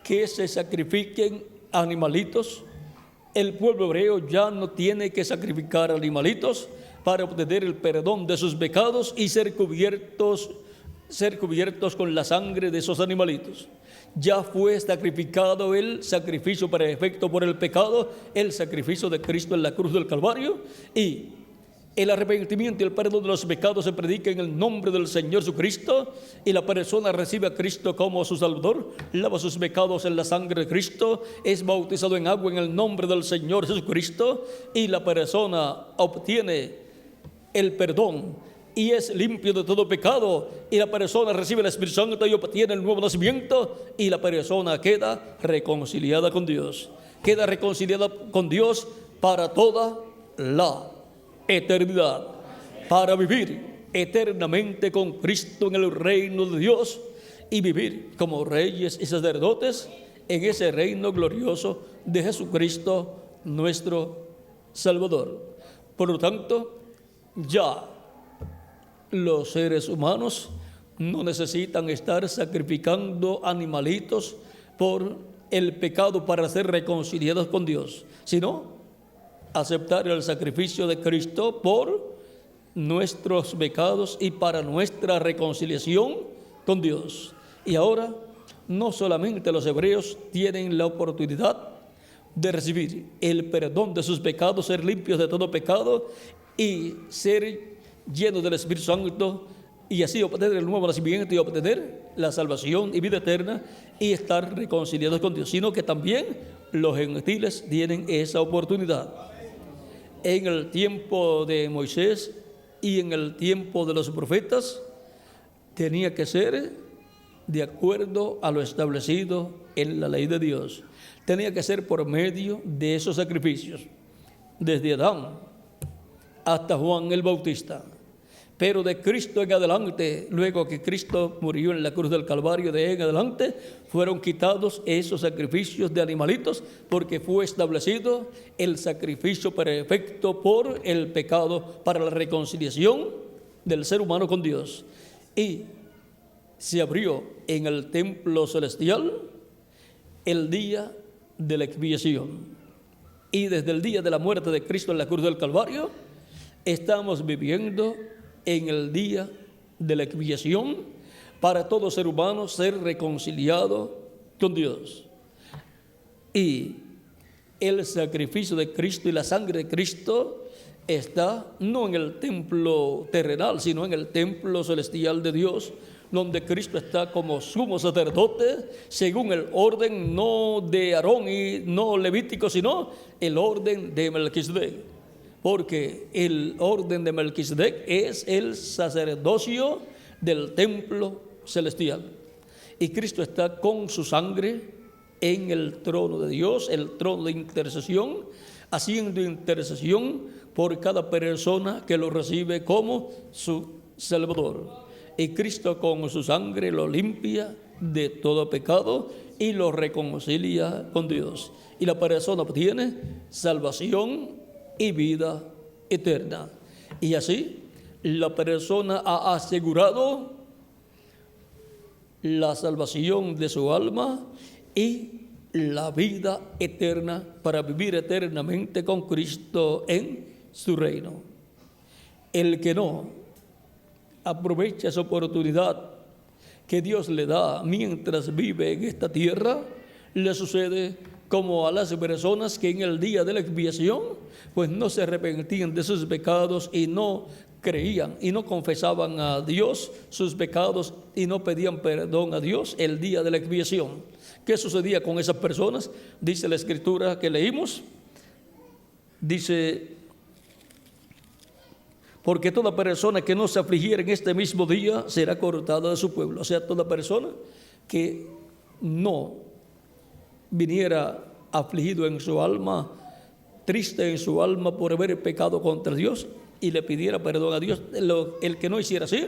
Speaker 1: que se sacrifiquen animalitos. El pueblo hebreo ya no tiene que sacrificar animalitos para obtener el perdón de sus pecados y ser cubiertos con la sangre de esos animalitos. Ya fue sacrificado el sacrificio perfecto por el pecado, el sacrificio de Cristo en la cruz del Calvario, y el arrepentimiento y el perdón de los pecados se predica en el nombre del Señor Jesucristo, y la persona recibe a Cristo como su Salvador, lava sus pecados en la sangre de Cristo, es bautizado en agua en el nombre del Señor Jesucristo, y la persona obtiene el perdón y es limpio de todo pecado, y la persona recibe el Espíritu Santo y obtiene el nuevo nacimiento, y la persona queda reconciliada con Dios. Queda reconciliada con Dios para toda la eternidad, para vivir eternamente con Cristo en el reino de Dios y vivir como reyes y sacerdotes en ese reino glorioso de Jesucristo nuestro Salvador. Por lo tanto, ya los seres humanos no necesitan estar sacrificando animalitos por el pecado para ser reconciliados con Dios, sino aceptar el sacrificio de Cristo por nuestros pecados y para nuestra reconciliación con Dios. Y ahora no solamente los hebreos tienen la oportunidad de recibir el perdón de sus pecados, ser limpios de todo pecado y ser llenos del Espíritu Santo, y así obtener el nuevo nacimiento y obtener la salvación y vida eterna y estar reconciliados con Dios, sino que también los gentiles tienen esa oportunidad. En el tiempo de Moisés y en el tiempo de los profetas tenía que ser de acuerdo a lo establecido en la ley de Dios. Tenía que ser por medio de esos sacrificios, desde Adán hasta Juan el Bautista. Pero de Cristo en adelante, luego que Cristo murió en la cruz del Calvario, de en adelante fueron quitados esos sacrificios de animalitos, porque fue establecido el sacrificio perfecto por el pecado para la reconciliación del ser humano con Dios. Y se abrió en el templo celestial el día de la expiación. Y desde el día de la muerte de Cristo en la cruz del Calvario, estamos viviendo en el día de la expiación para todo ser humano ser reconciliado con Dios. Y el sacrificio de Cristo y la sangre de Cristo está no en el templo terrenal, sino en el templo celestial de Dios, donde Cristo está como sumo sacerdote, según el orden no de Aarón y no levítico, sino el orden de Melquisedec. Porque el orden de Melquisedec es el sacerdocio del templo celestial. Y Cristo está con su sangre en el trono de Dios, el trono de intercesión, haciendo intercesión por cada persona que lo recibe como su Salvador. Y Cristo con su sangre lo limpia de todo pecado y lo reconcilia con Dios. Y la persona obtiene salvación y vida eterna. Y así la persona ha asegurado la salvación de su alma y la vida eterna para vivir eternamente con Cristo en su reino. El que no aprovecha esa oportunidad que Dios le da mientras vive en esta tierra, le sucede como a las personas que en el día de la expiación pues no se arrepentían de sus pecados y no creían y no confesaban a Dios sus pecados y no pedían perdón a Dios el día de la expiación. ¿Qué sucedía con esas personas? Dice la escritura que leímos, dice: porque toda persona que no se afligiera en este mismo día será cortada de su pueblo. O sea, toda persona que no viniera afligido en su alma, triste en su alma por haber pecado contra Dios y le pidiera perdón a Dios, el que no hiciera así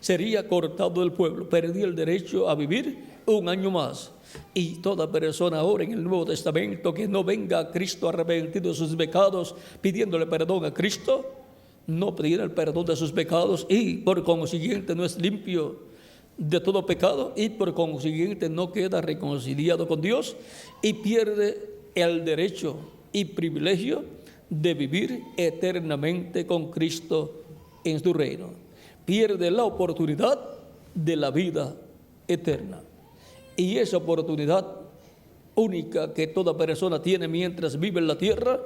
Speaker 1: sería cortado del pueblo, perdía el derecho a vivir un año más. Y toda persona ahora en el Nuevo Testamento que no venga a Cristo arrepentido de sus pecados, pidiéndole perdón a Cristo, no pedirá el perdón de sus pecados y por consiguiente no es limpio de todo pecado y por consiguiente no queda reconciliado con Dios y pierde el derecho y privilegio de vivir eternamente con Cristo en su reino. Pierde la oportunidad de la vida eterna. Y esa oportunidad única que toda persona tiene mientras vive en la tierra,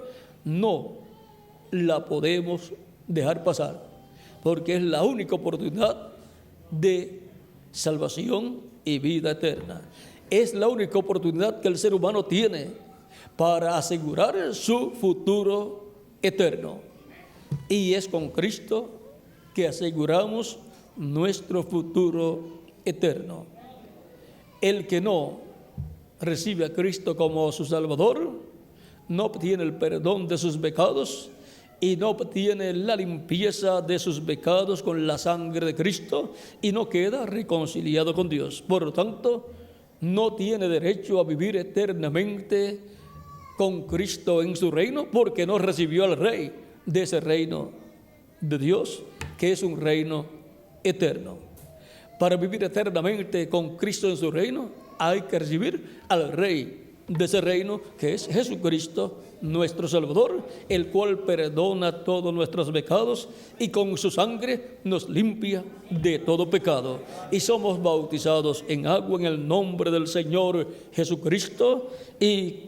Speaker 1: no la podemos dejar pasar, porque es la única oportunidad de salvación y vida eterna. Es la única oportunidad que el ser humano tiene para asegurar su futuro eterno. Y es con Cristo que aseguramos nuestro futuro eterno. El que no recibe a Cristo como su Salvador no obtiene el perdón de sus pecados y no obtiene la limpieza de sus pecados con la sangre de Cristo y no queda reconciliado con Dios. Por lo tanto, no tiene derecho a vivir eternamente con Cristo en su reino porque no recibió al Rey de ese reino de Dios, que es un reino eterno. Para vivir eternamente con Cristo en su reino, hay que recibir al Rey de ese reino, que es Jesucristo, nuestro Salvador, el cual perdona todos nuestros pecados y con su sangre nos limpia de todo pecado. Y somos bautizados en agua en el nombre del Señor Jesucristo, y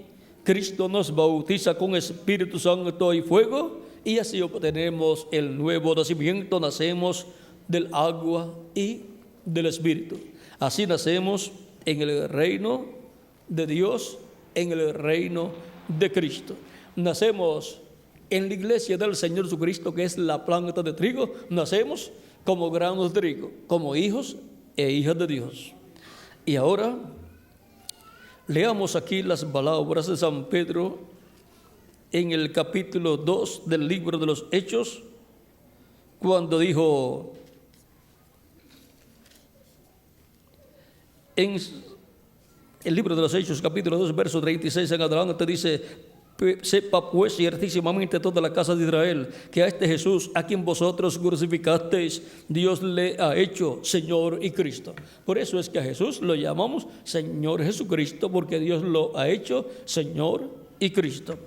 Speaker 1: Cristo nos bautiza con Espíritu Santo y fuego, y así obtenemos el nuevo nacimiento, nacemos del agua y del Espíritu. Así nacemos en el reino de Dios, en el reino de Cristo. Nacemos en la iglesia del Señor Jesucristo, que es la planta de trigo. Nacemos como granos de trigo, como hijos e hijas de Dios. Y ahora leamos aquí las palabras de San Pedro en el capítulo 2 del libro de los Hechos, cuando dijo en el libro de los Hechos, capítulo 2, verso 36 en adelante, dice: sepa pues ciertísimamente toda la casa de Israel que a este Jesús, a quien vosotros crucificasteis, Dios le ha hecho Señor y Cristo. Por eso es que a Jesús lo llamamos Señor Jesucristo, porque Dios lo ha hecho Señor y Cristo.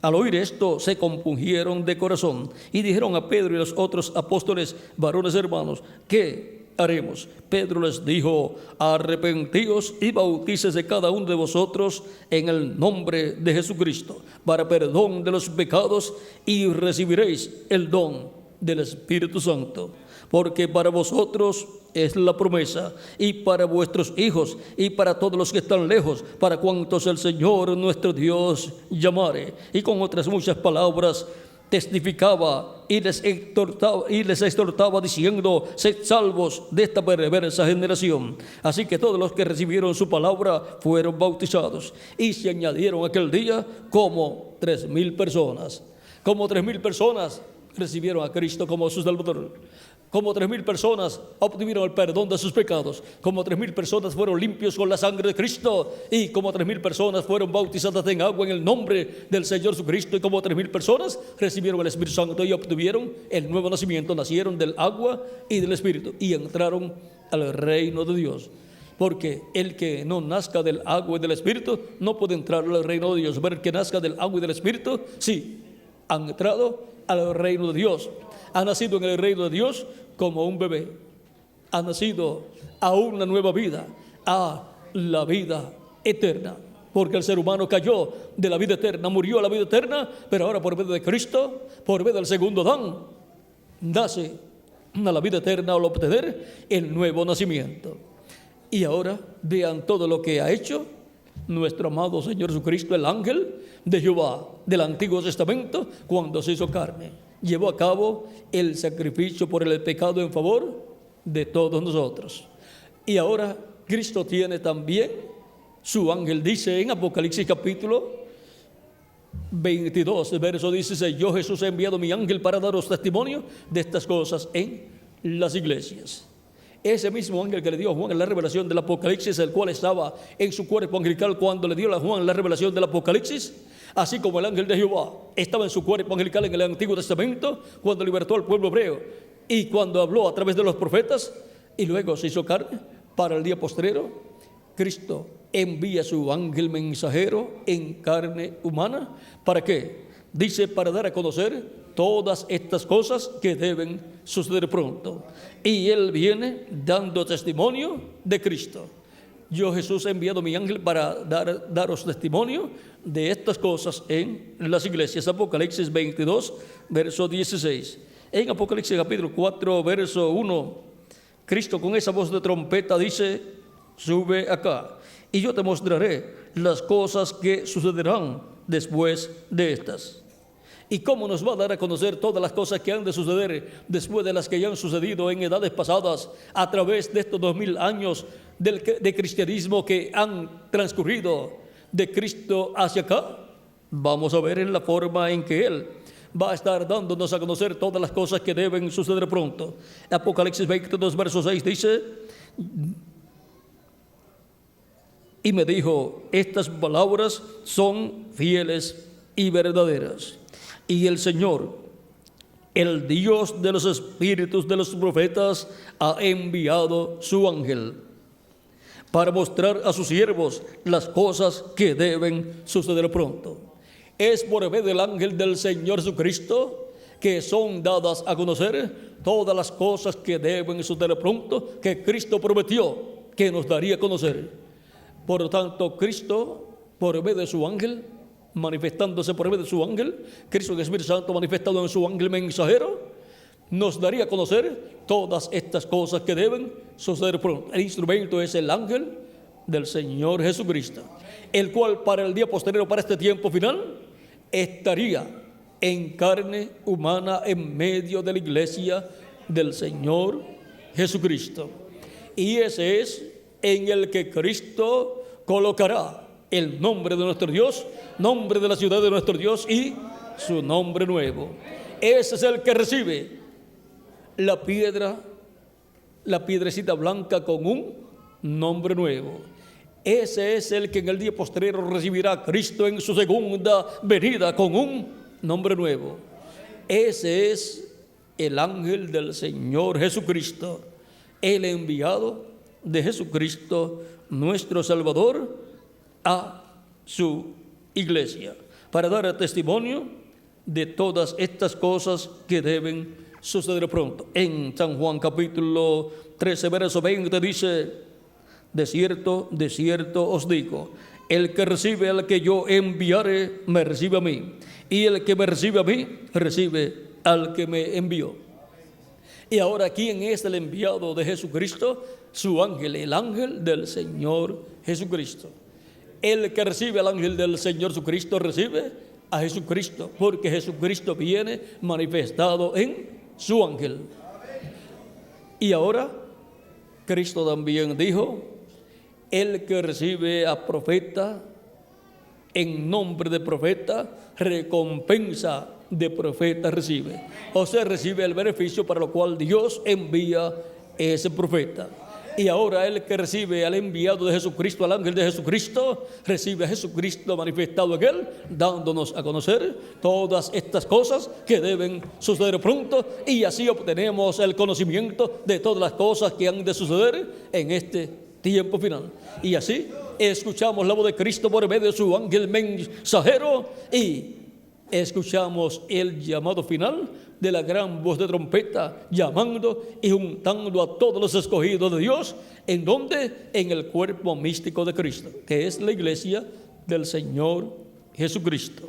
Speaker 1: Al oír esto, se compungieron de corazón y dijeron a Pedro y los otros apóstoles: varones hermanos, ¿qué haremos? Pedro les dijo: arrepentíos y bautícese cada uno de vosotros en el nombre de Jesucristo para perdón de los pecados y recibiréis el don del Espíritu Santo, porque para vosotros es la promesa, y para vuestros hijos, y para todos los que están lejos, para cuantos el Señor nuestro Dios llamare. Y con otras muchas palabras testificaba y les exhortaba diciendo: sed salvos de esta perversa generación. Así que todos los que recibieron su palabra fueron bautizados, y se añadieron aquel día como 3,000 personas. Como 3,000 personas recibieron a Cristo como su Salvador. Como 3,000 personas obtuvieron el perdón de sus pecados. Como 3,000 personas fueron limpios con la sangre de Cristo. Y como 3,000 personas fueron bautizadas en agua en el nombre del Señor Jesucristo. Y como 3,000 personas recibieron el Espíritu Santo y obtuvieron el nuevo nacimiento. Nacieron del agua y del Espíritu y entraron al reino de Dios. Porque el que no nazca del agua y del Espíritu no puede entrar al reino de Dios. Pero el que nazca del agua y del Espíritu, sí, han entrado al reino de Dios. Ha nacido en el reino de Dios como un bebé. ha nacido a una nueva vida, a la vida eterna. Porque el ser humano cayó de la vida eterna, murió a la vida eterna, pero ahora por medio de Cristo, por medio del segundo Adán, nace a la vida eterna al obtener el nuevo nacimiento. Y ahora vean todo lo que ha hecho nuestro amado Señor Jesucristo, el ángel de Jehová del Antiguo Testamento, cuando se hizo carne. Llevó a cabo el sacrificio por el pecado en favor de todos nosotros. Y ahora Cristo tiene también su ángel. Dice en Apocalipsis capítulo 22, verso 16: yo, Jesús, he enviado mi ángel para daros testimonio de estas cosas en las iglesias. Ese mismo ángel que le dio a Juan la revelación del Apocalipsis, el cual estaba en su cuerpo angelical cuando le dio a Juan la revelación del Apocalipsis, así como el ángel de Jehová estaba en su cuerpo angelical en el Antiguo Testamento cuando libertó al pueblo hebreo y cuando habló a través de los profetas, y luego se hizo carne para el día postrero. Cristo envía su ángel mensajero en carne humana. ¿Para qué? Dice, para dar a conocer todas estas cosas que deben suceder pronto. Y Él viene dando testimonio de Cristo. Yo, Jesús, he enviado mi ángel para daros testimonio de estas cosas en las iglesias. Apocalipsis 22, verso 16. En Apocalipsis capítulo 4, verso 1, Cristo con esa voz de trompeta dice: sube acá, y yo te mostraré las cosas que sucederán después de estas. ¿Y cómo nos va a dar a conocer todas las cosas que han de suceder después de las que ya han sucedido en edades pasadas, a través de estos 2000 años de cristianismo que han transcurrido de Cristo hacia acá? Vamos a ver en la forma en que Él va a estar dándonos a conocer todas las cosas que deben suceder pronto. Apocalipsis 22, verso 6 dice: y me dijo, estas palabras son fieles y verdaderas. Y el Señor, el Dios de los espíritus de los profetas, ha enviado su ángel para mostrar a sus siervos las cosas que deben suceder pronto. Es por medio del ángel del Señor Jesucristo que son dadas a conocer todas las cosas que deben suceder pronto, que Cristo prometió que nos daría a conocer. Por lo tanto, Cristo, por medio de su ángel, manifestándose por medio de su ángel, Cristo, el Espíritu Santo manifestado en su ángel mensajero, nos daría a conocer todas estas cosas que deben suceder pronto. El instrumento es el ángel del Señor Jesucristo, el cual para el día posterior, para este tiempo final, estaría en carne humana en medio de la iglesia del Señor Jesucristo. Y ese es en el que Cristo colocará el nombre de nuestro Dios, nombre de la ciudad de nuestro Dios y su nombre nuevo. Ese es el que recibe la piedrecita blanca con un nombre nuevo. Ese es el que en el día posterior recibirá a Cristo en su segunda venida con un nombre nuevo. Ese es el ángel del Señor Jesucristo, el enviado de Jesucristo, nuestro Salvador, a su iglesia, para dar testimonio de todas estas cosas que deben suceder pronto. En San Juan capítulo 13, verso 20 dice: de cierto, de cierto os digo, el que recibe al que yo enviare, me recibe a mí, y el que me recibe a mí, recibe al que me envió. Y ahora, ¿quién es el enviado de Jesucristo? Su ángel, el ángel del Señor Jesucristo. El que recibe al ángel del Señor Jesucristo recibe a Jesucristo, porque Jesucristo viene manifestado en su ángel. Y ahora Cristo también dijo: el que recibe a profeta en nombre de profeta, recompensa de profeta recibe. O sea, recibe el beneficio para lo cual Dios envía ese profeta. Y ahora el que recibe al enviado de Jesucristo, al ángel de Jesucristo, recibe a Jesucristo manifestado en él, dándonos a conocer todas estas cosas que deben suceder pronto, y así obtenemos el conocimiento de todas las cosas que han de suceder en este tiempo final. Y así escuchamos la voz de Cristo por medio de su ángel mensajero y escuchamos el llamado final de la gran voz de trompeta, llamando y juntando a todos los escogidos de Dios. ¿En dónde? En el cuerpo místico de Cristo, que es la iglesia del Señor Jesucristo.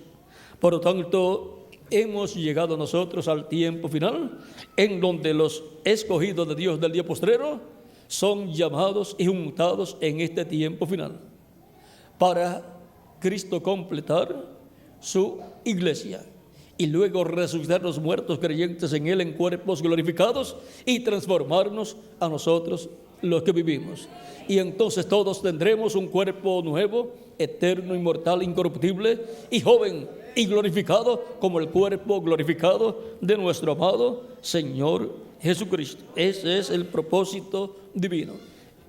Speaker 1: Por lo tanto, hemos llegado nosotros al tiempo final, en donde los escogidos de Dios del día postrero son llamados y juntados en este tiempo final, para Cristo completar su iglesia y luego resucitar los muertos creyentes en Él en cuerpos glorificados y transformarnos a nosotros los que vivimos. Y entonces todos tendremos un cuerpo nuevo, eterno, inmortal, incorruptible y joven y glorificado como el cuerpo glorificado de nuestro amado Señor Jesucristo. Ese es el propósito divino.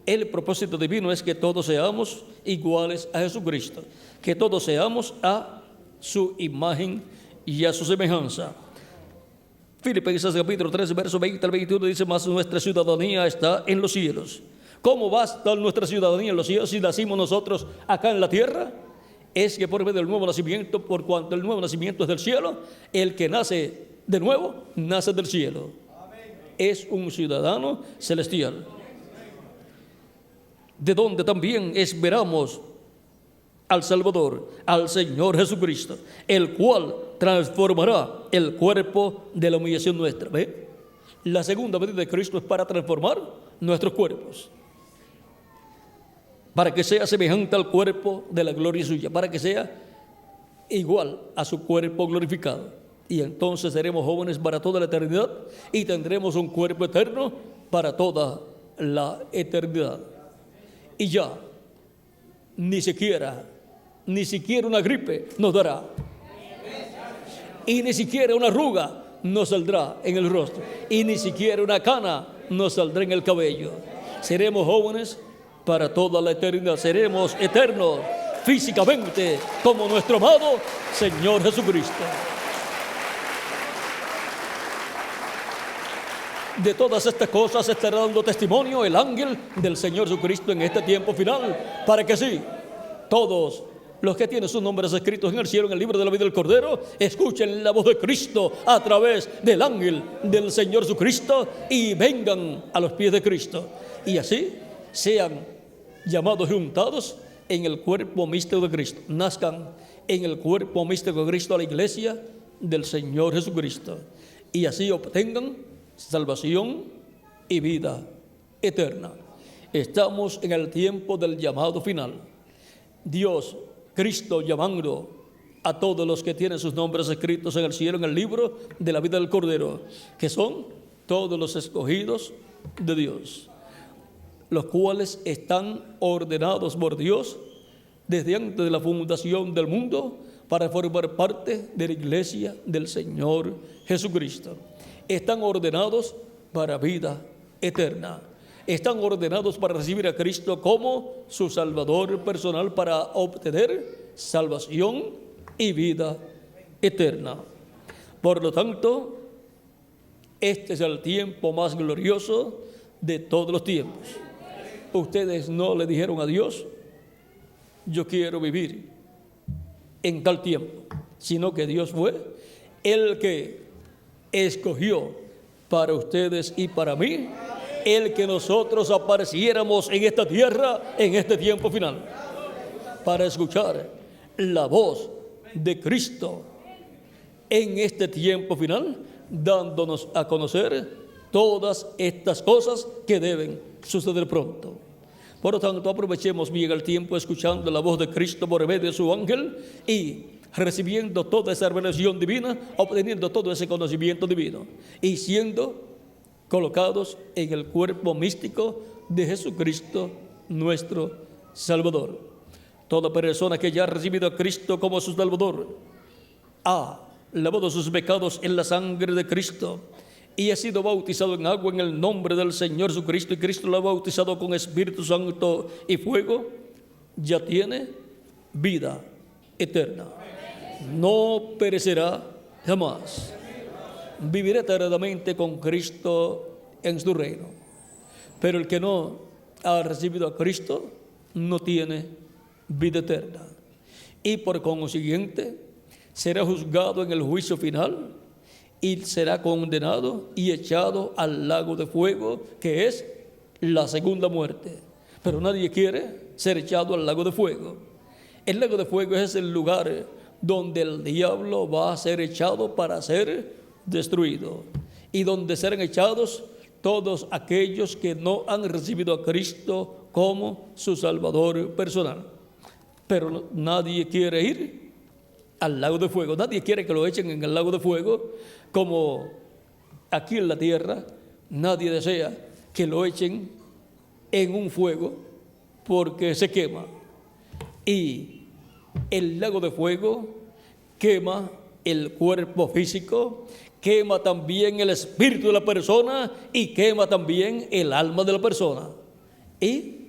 Speaker 1: El propósito divino es que todos seamos iguales a Jesucristo, que todos seamos a su imagen y a su semejanza. Filipenses capítulo 3, verso 20 al 21 dice: mas nuestra ciudadanía está en los cielos. ¿Cómo va a estar nuestra ciudadanía en los cielos si nacimos nosotros acá en la tierra? Es que por medio del nuevo nacimiento, por cuanto el nuevo nacimiento es del cielo, el que nace de nuevo, nace del cielo. Es un ciudadano celestial, de donde también esperamos al Salvador, al Señor Jesucristo, el cual transformará el cuerpo de la humillación nuestra. ¿Ve? La segunda venida de Cristo es para transformar nuestros cuerpos, para que sea semejante al cuerpo de la gloria suya, para que sea igual a su cuerpo glorificado. Y entonces seremos jóvenes para toda la eternidad y tendremos un cuerpo eterno para toda la eternidad. Y ya ni siquiera una gripe nos dará, y ni siquiera una arruga nos saldrá en el rostro, y ni siquiera una cana nos saldrá en el cabello. Seremos jóvenes para toda la eternidad, seremos eternos físicamente como nuestro amado Señor Jesucristo. De todas estas cosas estará dando testimonio el ángel del Señor Jesucristo en este tiempo final, para que sí, todos los que tienen sus nombres escritos en el cielo, en el libro de la vida del Cordero, escuchen la voz de Cristo a través del ángel del Señor Jesucristo y vengan a los pies de Cristo, y así sean llamados y juntados en el cuerpo místico de Cristo, nazcan en el cuerpo místico de Cristo a la iglesia del Señor Jesucristo, y así obtengan salvación y vida eterna. Estamos en el tiempo del llamado final. Dios, Cristo, llamando a todos los que tienen sus nombres escritos en el cielo, en el libro de la vida del Cordero, que son todos los escogidos de Dios, los cuales están ordenados por Dios desde antes de la fundación del mundo para formar parte de la iglesia del Señor Jesucristo. Están ordenados para vida eterna. Están ordenados para recibir a Cristo como su Salvador personal, para obtener salvación y vida eterna. Por lo tanto, este es el tiempo más glorioso de todos los tiempos. Ustedes no le dijeron a Dios: yo quiero vivir en tal tiempo, sino que Dios fue el que escogió para ustedes y para mí el que nosotros apareciéramos en esta tierra en este tiempo final, para escuchar la voz de Cristo en este tiempo final, dándonos a conocer todas estas cosas que deben suceder pronto. Por lo tanto, aprovechemos bien el tiempo escuchando la voz de Cristo por medio de su ángel y recibiendo toda esa revelación divina, obteniendo todo ese conocimiento divino y siendo colocados en el cuerpo místico de Jesucristo, nuestro Salvador. Toda persona que ya ha recibido a Cristo como su Salvador ha lavado sus pecados en la sangre de Cristo y ha sido bautizado en agua en el nombre del Señor Jesucristo, y Cristo lo ha bautizado con Espíritu Santo y fuego, ya tiene vida eterna. No perecerá jamás. Vivirá eternamente con Cristo en su reino. Pero el que no ha recibido a Cristo no tiene vida eterna, y por consiguiente será juzgado en el juicio final y será condenado y echado al lago de fuego, que es la segunda muerte. Pero nadie quiere ser echado al lago de fuego. El lago de fuego es el lugar donde el diablo va a ser echado para ser destruido, y donde serán echados todos aquellos que no han recibido a Cristo como su Salvador personal. Pero nadie quiere ir al lago de fuego. Nadie quiere que lo echen en el lago de fuego, como aquí en la tierra nadie desea que lo echen en un fuego porque se quema. Y el lago de fuego quema el cuerpo físico, quema también el espíritu de la persona y quema también el alma de la persona y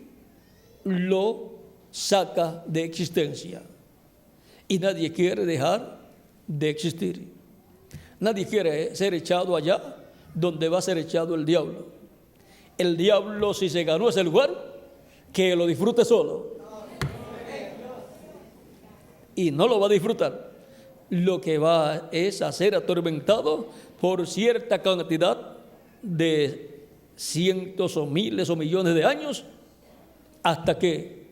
Speaker 1: lo saca de existencia. Y nadie quiere dejar de existir. Nadie quiere ser echado allá donde va a ser echado el diablo. El diablo, si se ganó ese lugar, que lo disfrute solo. Y no lo va a disfrutar. Lo que va es a ser atormentado por cierta cantidad de cientos o miles o millones de años, hasta que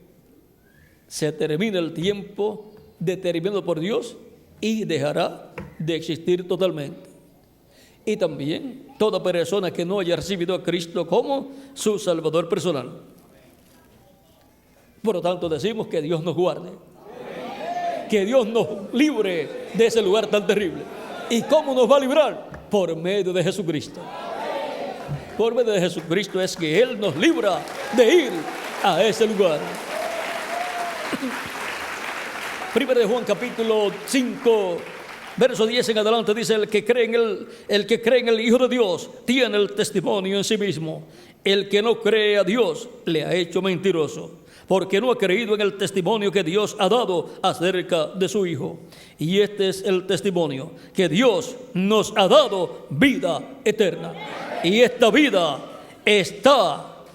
Speaker 1: se termine el tiempo determinado por Dios y dejará de existir totalmente. Y también toda persona que no haya recibido a Cristo como su Salvador personal. Por lo tanto, decimos que Dios nos guarde, que Dios nos libre de ese lugar tan terrible. ¿Y cómo nos va a librar? Por medio de Jesucristo. Por medio de Jesucristo es que Él nos libra de ir a ese lugar. Primero de Juan capítulo 5, verso 10 en adelante dice: el que cree en el Hijo de Dios tiene el testimonio en sí mismo. El que no cree a Dios le ha hecho mentiroso, porque no ha creído en el testimonio que Dios ha dado acerca de su Hijo. Y este es el testimonio, que Dios nos ha dado vida eterna, y esta vida está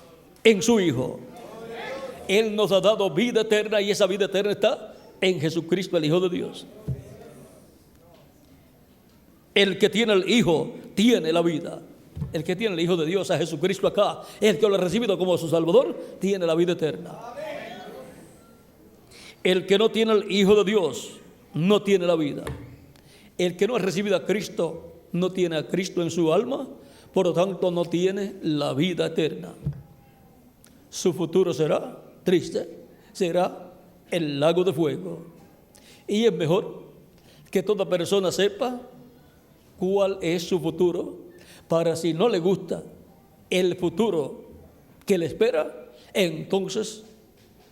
Speaker 1: en su Hijo. Él nos ha dado vida eterna, y esa vida eterna está en Jesucristo, el Hijo de Dios. El que tiene el Hijo tiene la vida. El que tiene el Hijo de Dios, a Jesucristo acá, el que lo ha recibido como su Salvador, tiene la vida eterna. El que no tiene el Hijo de Dios no tiene la vida. El que no ha recibido a Cristo no tiene a Cristo en su alma, por lo tanto no tiene la vida eterna. Su futuro será triste, será el lago de fuego. Y es mejor que toda persona sepa cuál es su futuro, para si no le gusta el futuro que le espera, entonces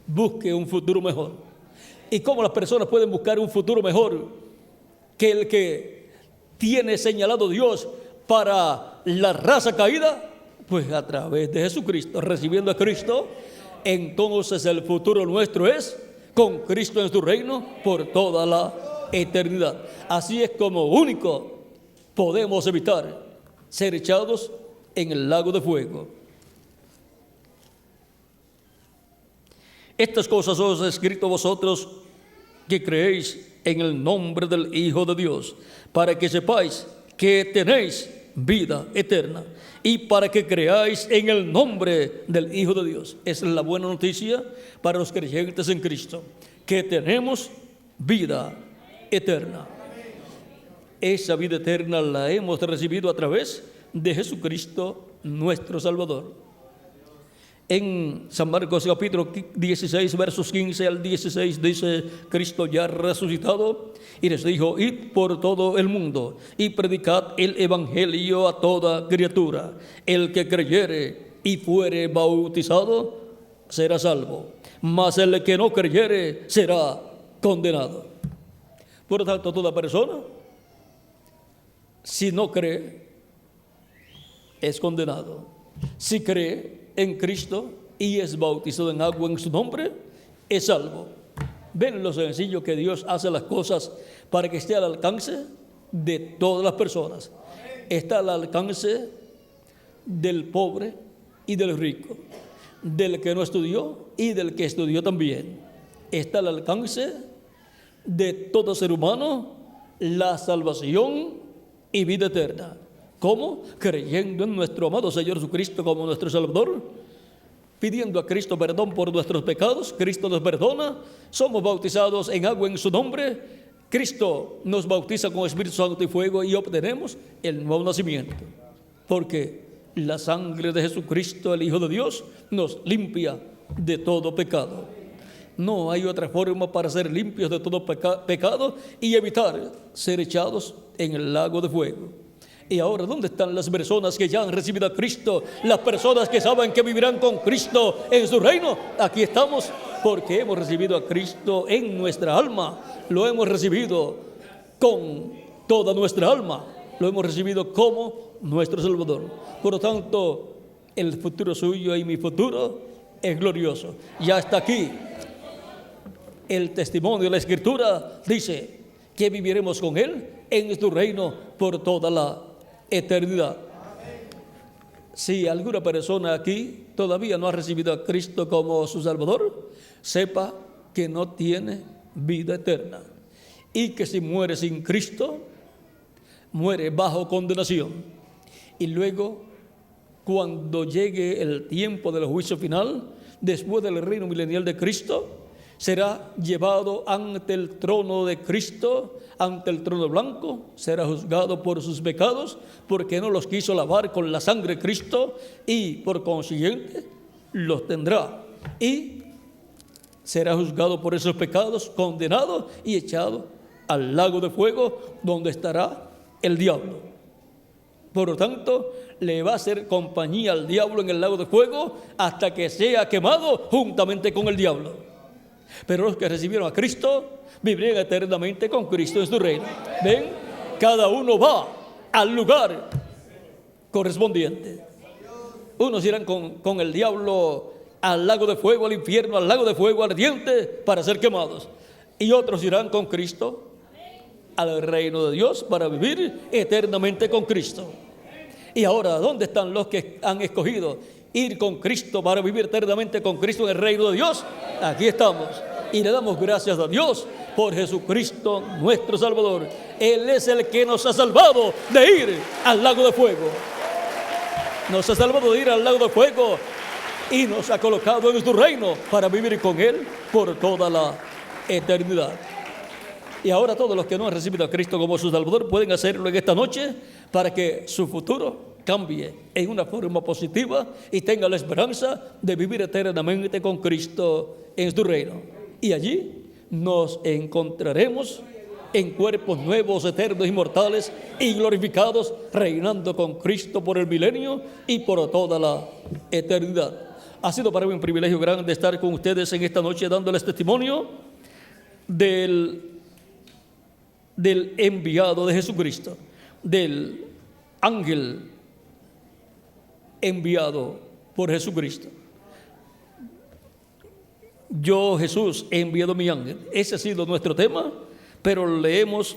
Speaker 1: busque un futuro mejor. ¿Y cómo las personas pueden buscar un futuro mejor que el que tiene señalado Dios para la raza caída? Pues a través de Jesucristo, recibiendo a Cristo. Entonces el futuro nuestro es con Cristo en su reino por toda la eternidad. Así es como único podemos evitar ser echados en el lago de fuego. Estas cosas os he escrito a vosotros que creéis en el nombre del Hijo de Dios, para que sepáis que tenéis vida eterna, y para que creáis en el nombre del Hijo de Dios. Esa es la buena noticia para los creyentes en Cristo, que tenemos vida eterna. Esa vida eterna la hemos recibido a través de Jesucristo nuestro Salvador. En San Marcos capítulo 16, versos 15 al 16 dice: Cristo ya resucitado, y les dijo: id por todo el mundo y predicad el evangelio a toda criatura. El que creyere y fuere bautizado será salvo, mas el que no creyere será condenado. Por lo tanto, toda persona, si no cree, es condenado. Si cree en Cristo y es bautizado en agua en su nombre, es salvo. Ven lo sencillo que Dios hace las cosas para que esté al alcance de todas las personas. Está al alcance del pobre y del rico, del que no estudió y del que estudió también. Está al alcance de todo ser humano la salvación y vida eterna. ¿Cómo? Creyendo en nuestro amado Señor Jesucristo como nuestro Salvador, pidiendo a Cristo perdón por nuestros pecados. Cristo nos perdona, somos bautizados en agua en su nombre, Cristo nos bautiza con Espíritu Santo y fuego y obtenemos el nuevo nacimiento, porque la sangre de Jesucristo, el Hijo de Dios, nos limpia de todo pecado. No hay otra forma para ser limpios de todo pecado y evitar ser echados en el lago de fuego. Y ahora, ¿dónde están las personas que ya han recibido a Cristo? Las personas que saben que vivirán con Cristo en su reino. Aquí estamos porque hemos recibido a Cristo en nuestra alma. Lo hemos recibido con toda nuestra alma. Lo hemos recibido como nuestro Salvador. Por lo tanto, el futuro suyo y mi futuro es glorioso. Ya está aquí. El testimonio de la Escritura dice que viviremos con Él en su reino por toda la eternidad. Si alguna persona aquí todavía no ha recibido a Cristo como su Salvador, sepa que no tiene vida eterna y que si muere sin Cristo, muere bajo condenación. Y luego, cuando llegue el tiempo del juicio final, después del reino milenial de Cristo, será llevado ante el trono de Cristo, ante el trono blanco, será juzgado por sus pecados, porque no los quiso lavar con la sangre de Cristo, y por consiguiente los tendrá. Y será juzgado por esos pecados, condenado y echado al lago de fuego, donde estará el diablo. Por lo tanto, le va a hacer compañía al diablo en el lago de fuego hasta que sea quemado juntamente con el diablo. Pero los que recibieron a Cristo vivirán eternamente con Cristo en su reino. ¿Ven? Cada uno va al lugar correspondiente. Unos irán con el diablo al lago de fuego, al infierno, al lago de fuego ardiente para ser quemados. Y otros irán con Cristo al reino de Dios para vivir eternamente con Cristo. Y ahora, ¿dónde están los que han escogido ir con Cristo para vivir eternamente con Cristo en el reino de Dios? Aquí estamos. Y le damos gracias a Dios por Jesucristo nuestro Salvador. Él es el que nos ha salvado de ir al lago de fuego. Nos ha salvado de ir al lago de fuego y nos ha colocado en su reino para vivir con Él por toda la eternidad. Y ahora todos los que no han recibido a Cristo como su Salvador pueden hacerlo en esta noche para que su futuro cambie en una forma positiva y tenga la esperanza de vivir eternamente con Cristo en su reino. Y allí nos encontraremos en cuerpos nuevos, eternos, inmortales y glorificados, reinando con Cristo por el milenio y por toda la eternidad. Ha sido para mí un privilegio grande estar con ustedes en esta noche dándoles testimonio del enviado de Jesucristo, del ángel enviado por Jesucristo. Yo, Jesús, he enviado mi ángel. Ese ha sido nuestro tema, pero le hemos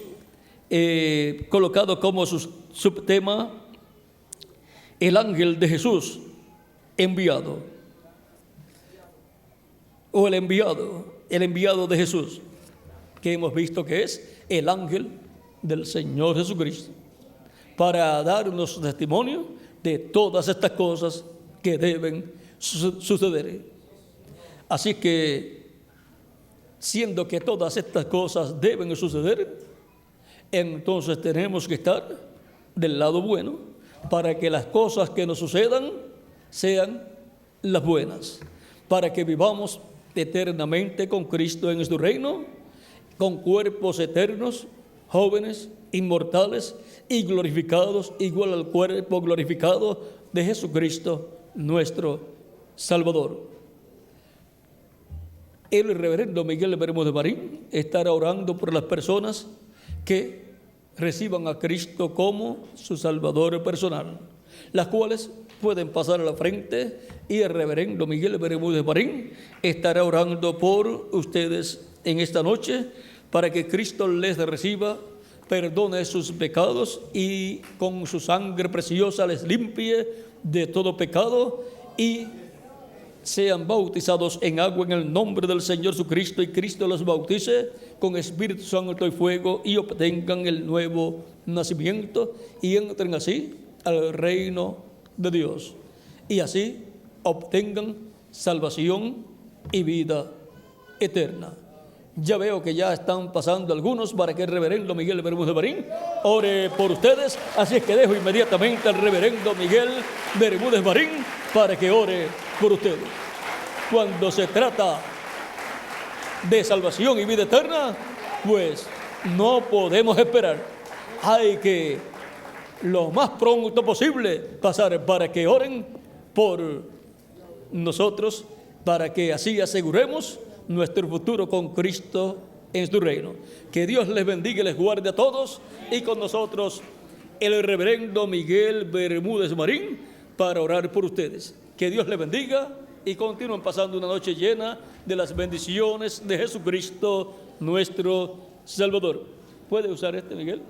Speaker 1: colocado como subtema el ángel de Jesús enviado, o el enviado de Jesús, que hemos visto que es el ángel del Señor Jesucristo, para darnos testimonio de todas estas cosas que deben suceder. Así que, siendo que todas estas cosas deben suceder, entonces tenemos que estar del lado bueno para que las cosas que nos sucedan sean las buenas, para que vivamos eternamente con Cristo en su reino, con cuerpos eternos, jóvenes, inmortales y glorificados, igual al cuerpo glorificado de Jesucristo, nuestro Salvador. El reverendo Miguel Bermúdez Marín estará orando por las personas que reciban a Cristo como su Salvador personal, las cuales pueden pasar a la frente, y el reverendo Miguel Bermúdez Marín estará orando por ustedes en esta noche para que Cristo les reciba, perdone sus pecados y con su sangre preciosa les limpie de todo pecado y sean bautizados en agua en el nombre del Señor Jesucristo y Cristo los bautice con Espíritu Santo y fuego y obtengan el nuevo nacimiento y entren así al reino de Dios y así obtengan salvación y vida eterna. Ya veo que ya están pasando algunos para que el reverendo Miguel Bermúdez Marín ore por ustedes, así es que dejo inmediatamente al reverendo Miguel Bermúdez Marín para que ore por ustedes. Cuando se trata de salvación y vida eterna, pues no podemos esperar, hay que lo más pronto posible pasar para que oren por nosotros, para que así aseguremos nuestro futuro con Cristo en su reino. Que Dios les bendiga y les guarde a todos, y con nosotros el reverendo Miguel Bermúdez Marín para orar por ustedes. Que Dios les bendiga y continúen pasando una noche llena de las bendiciones de Jesucristo nuestro Salvador. ¿Puede usar este, Miguel?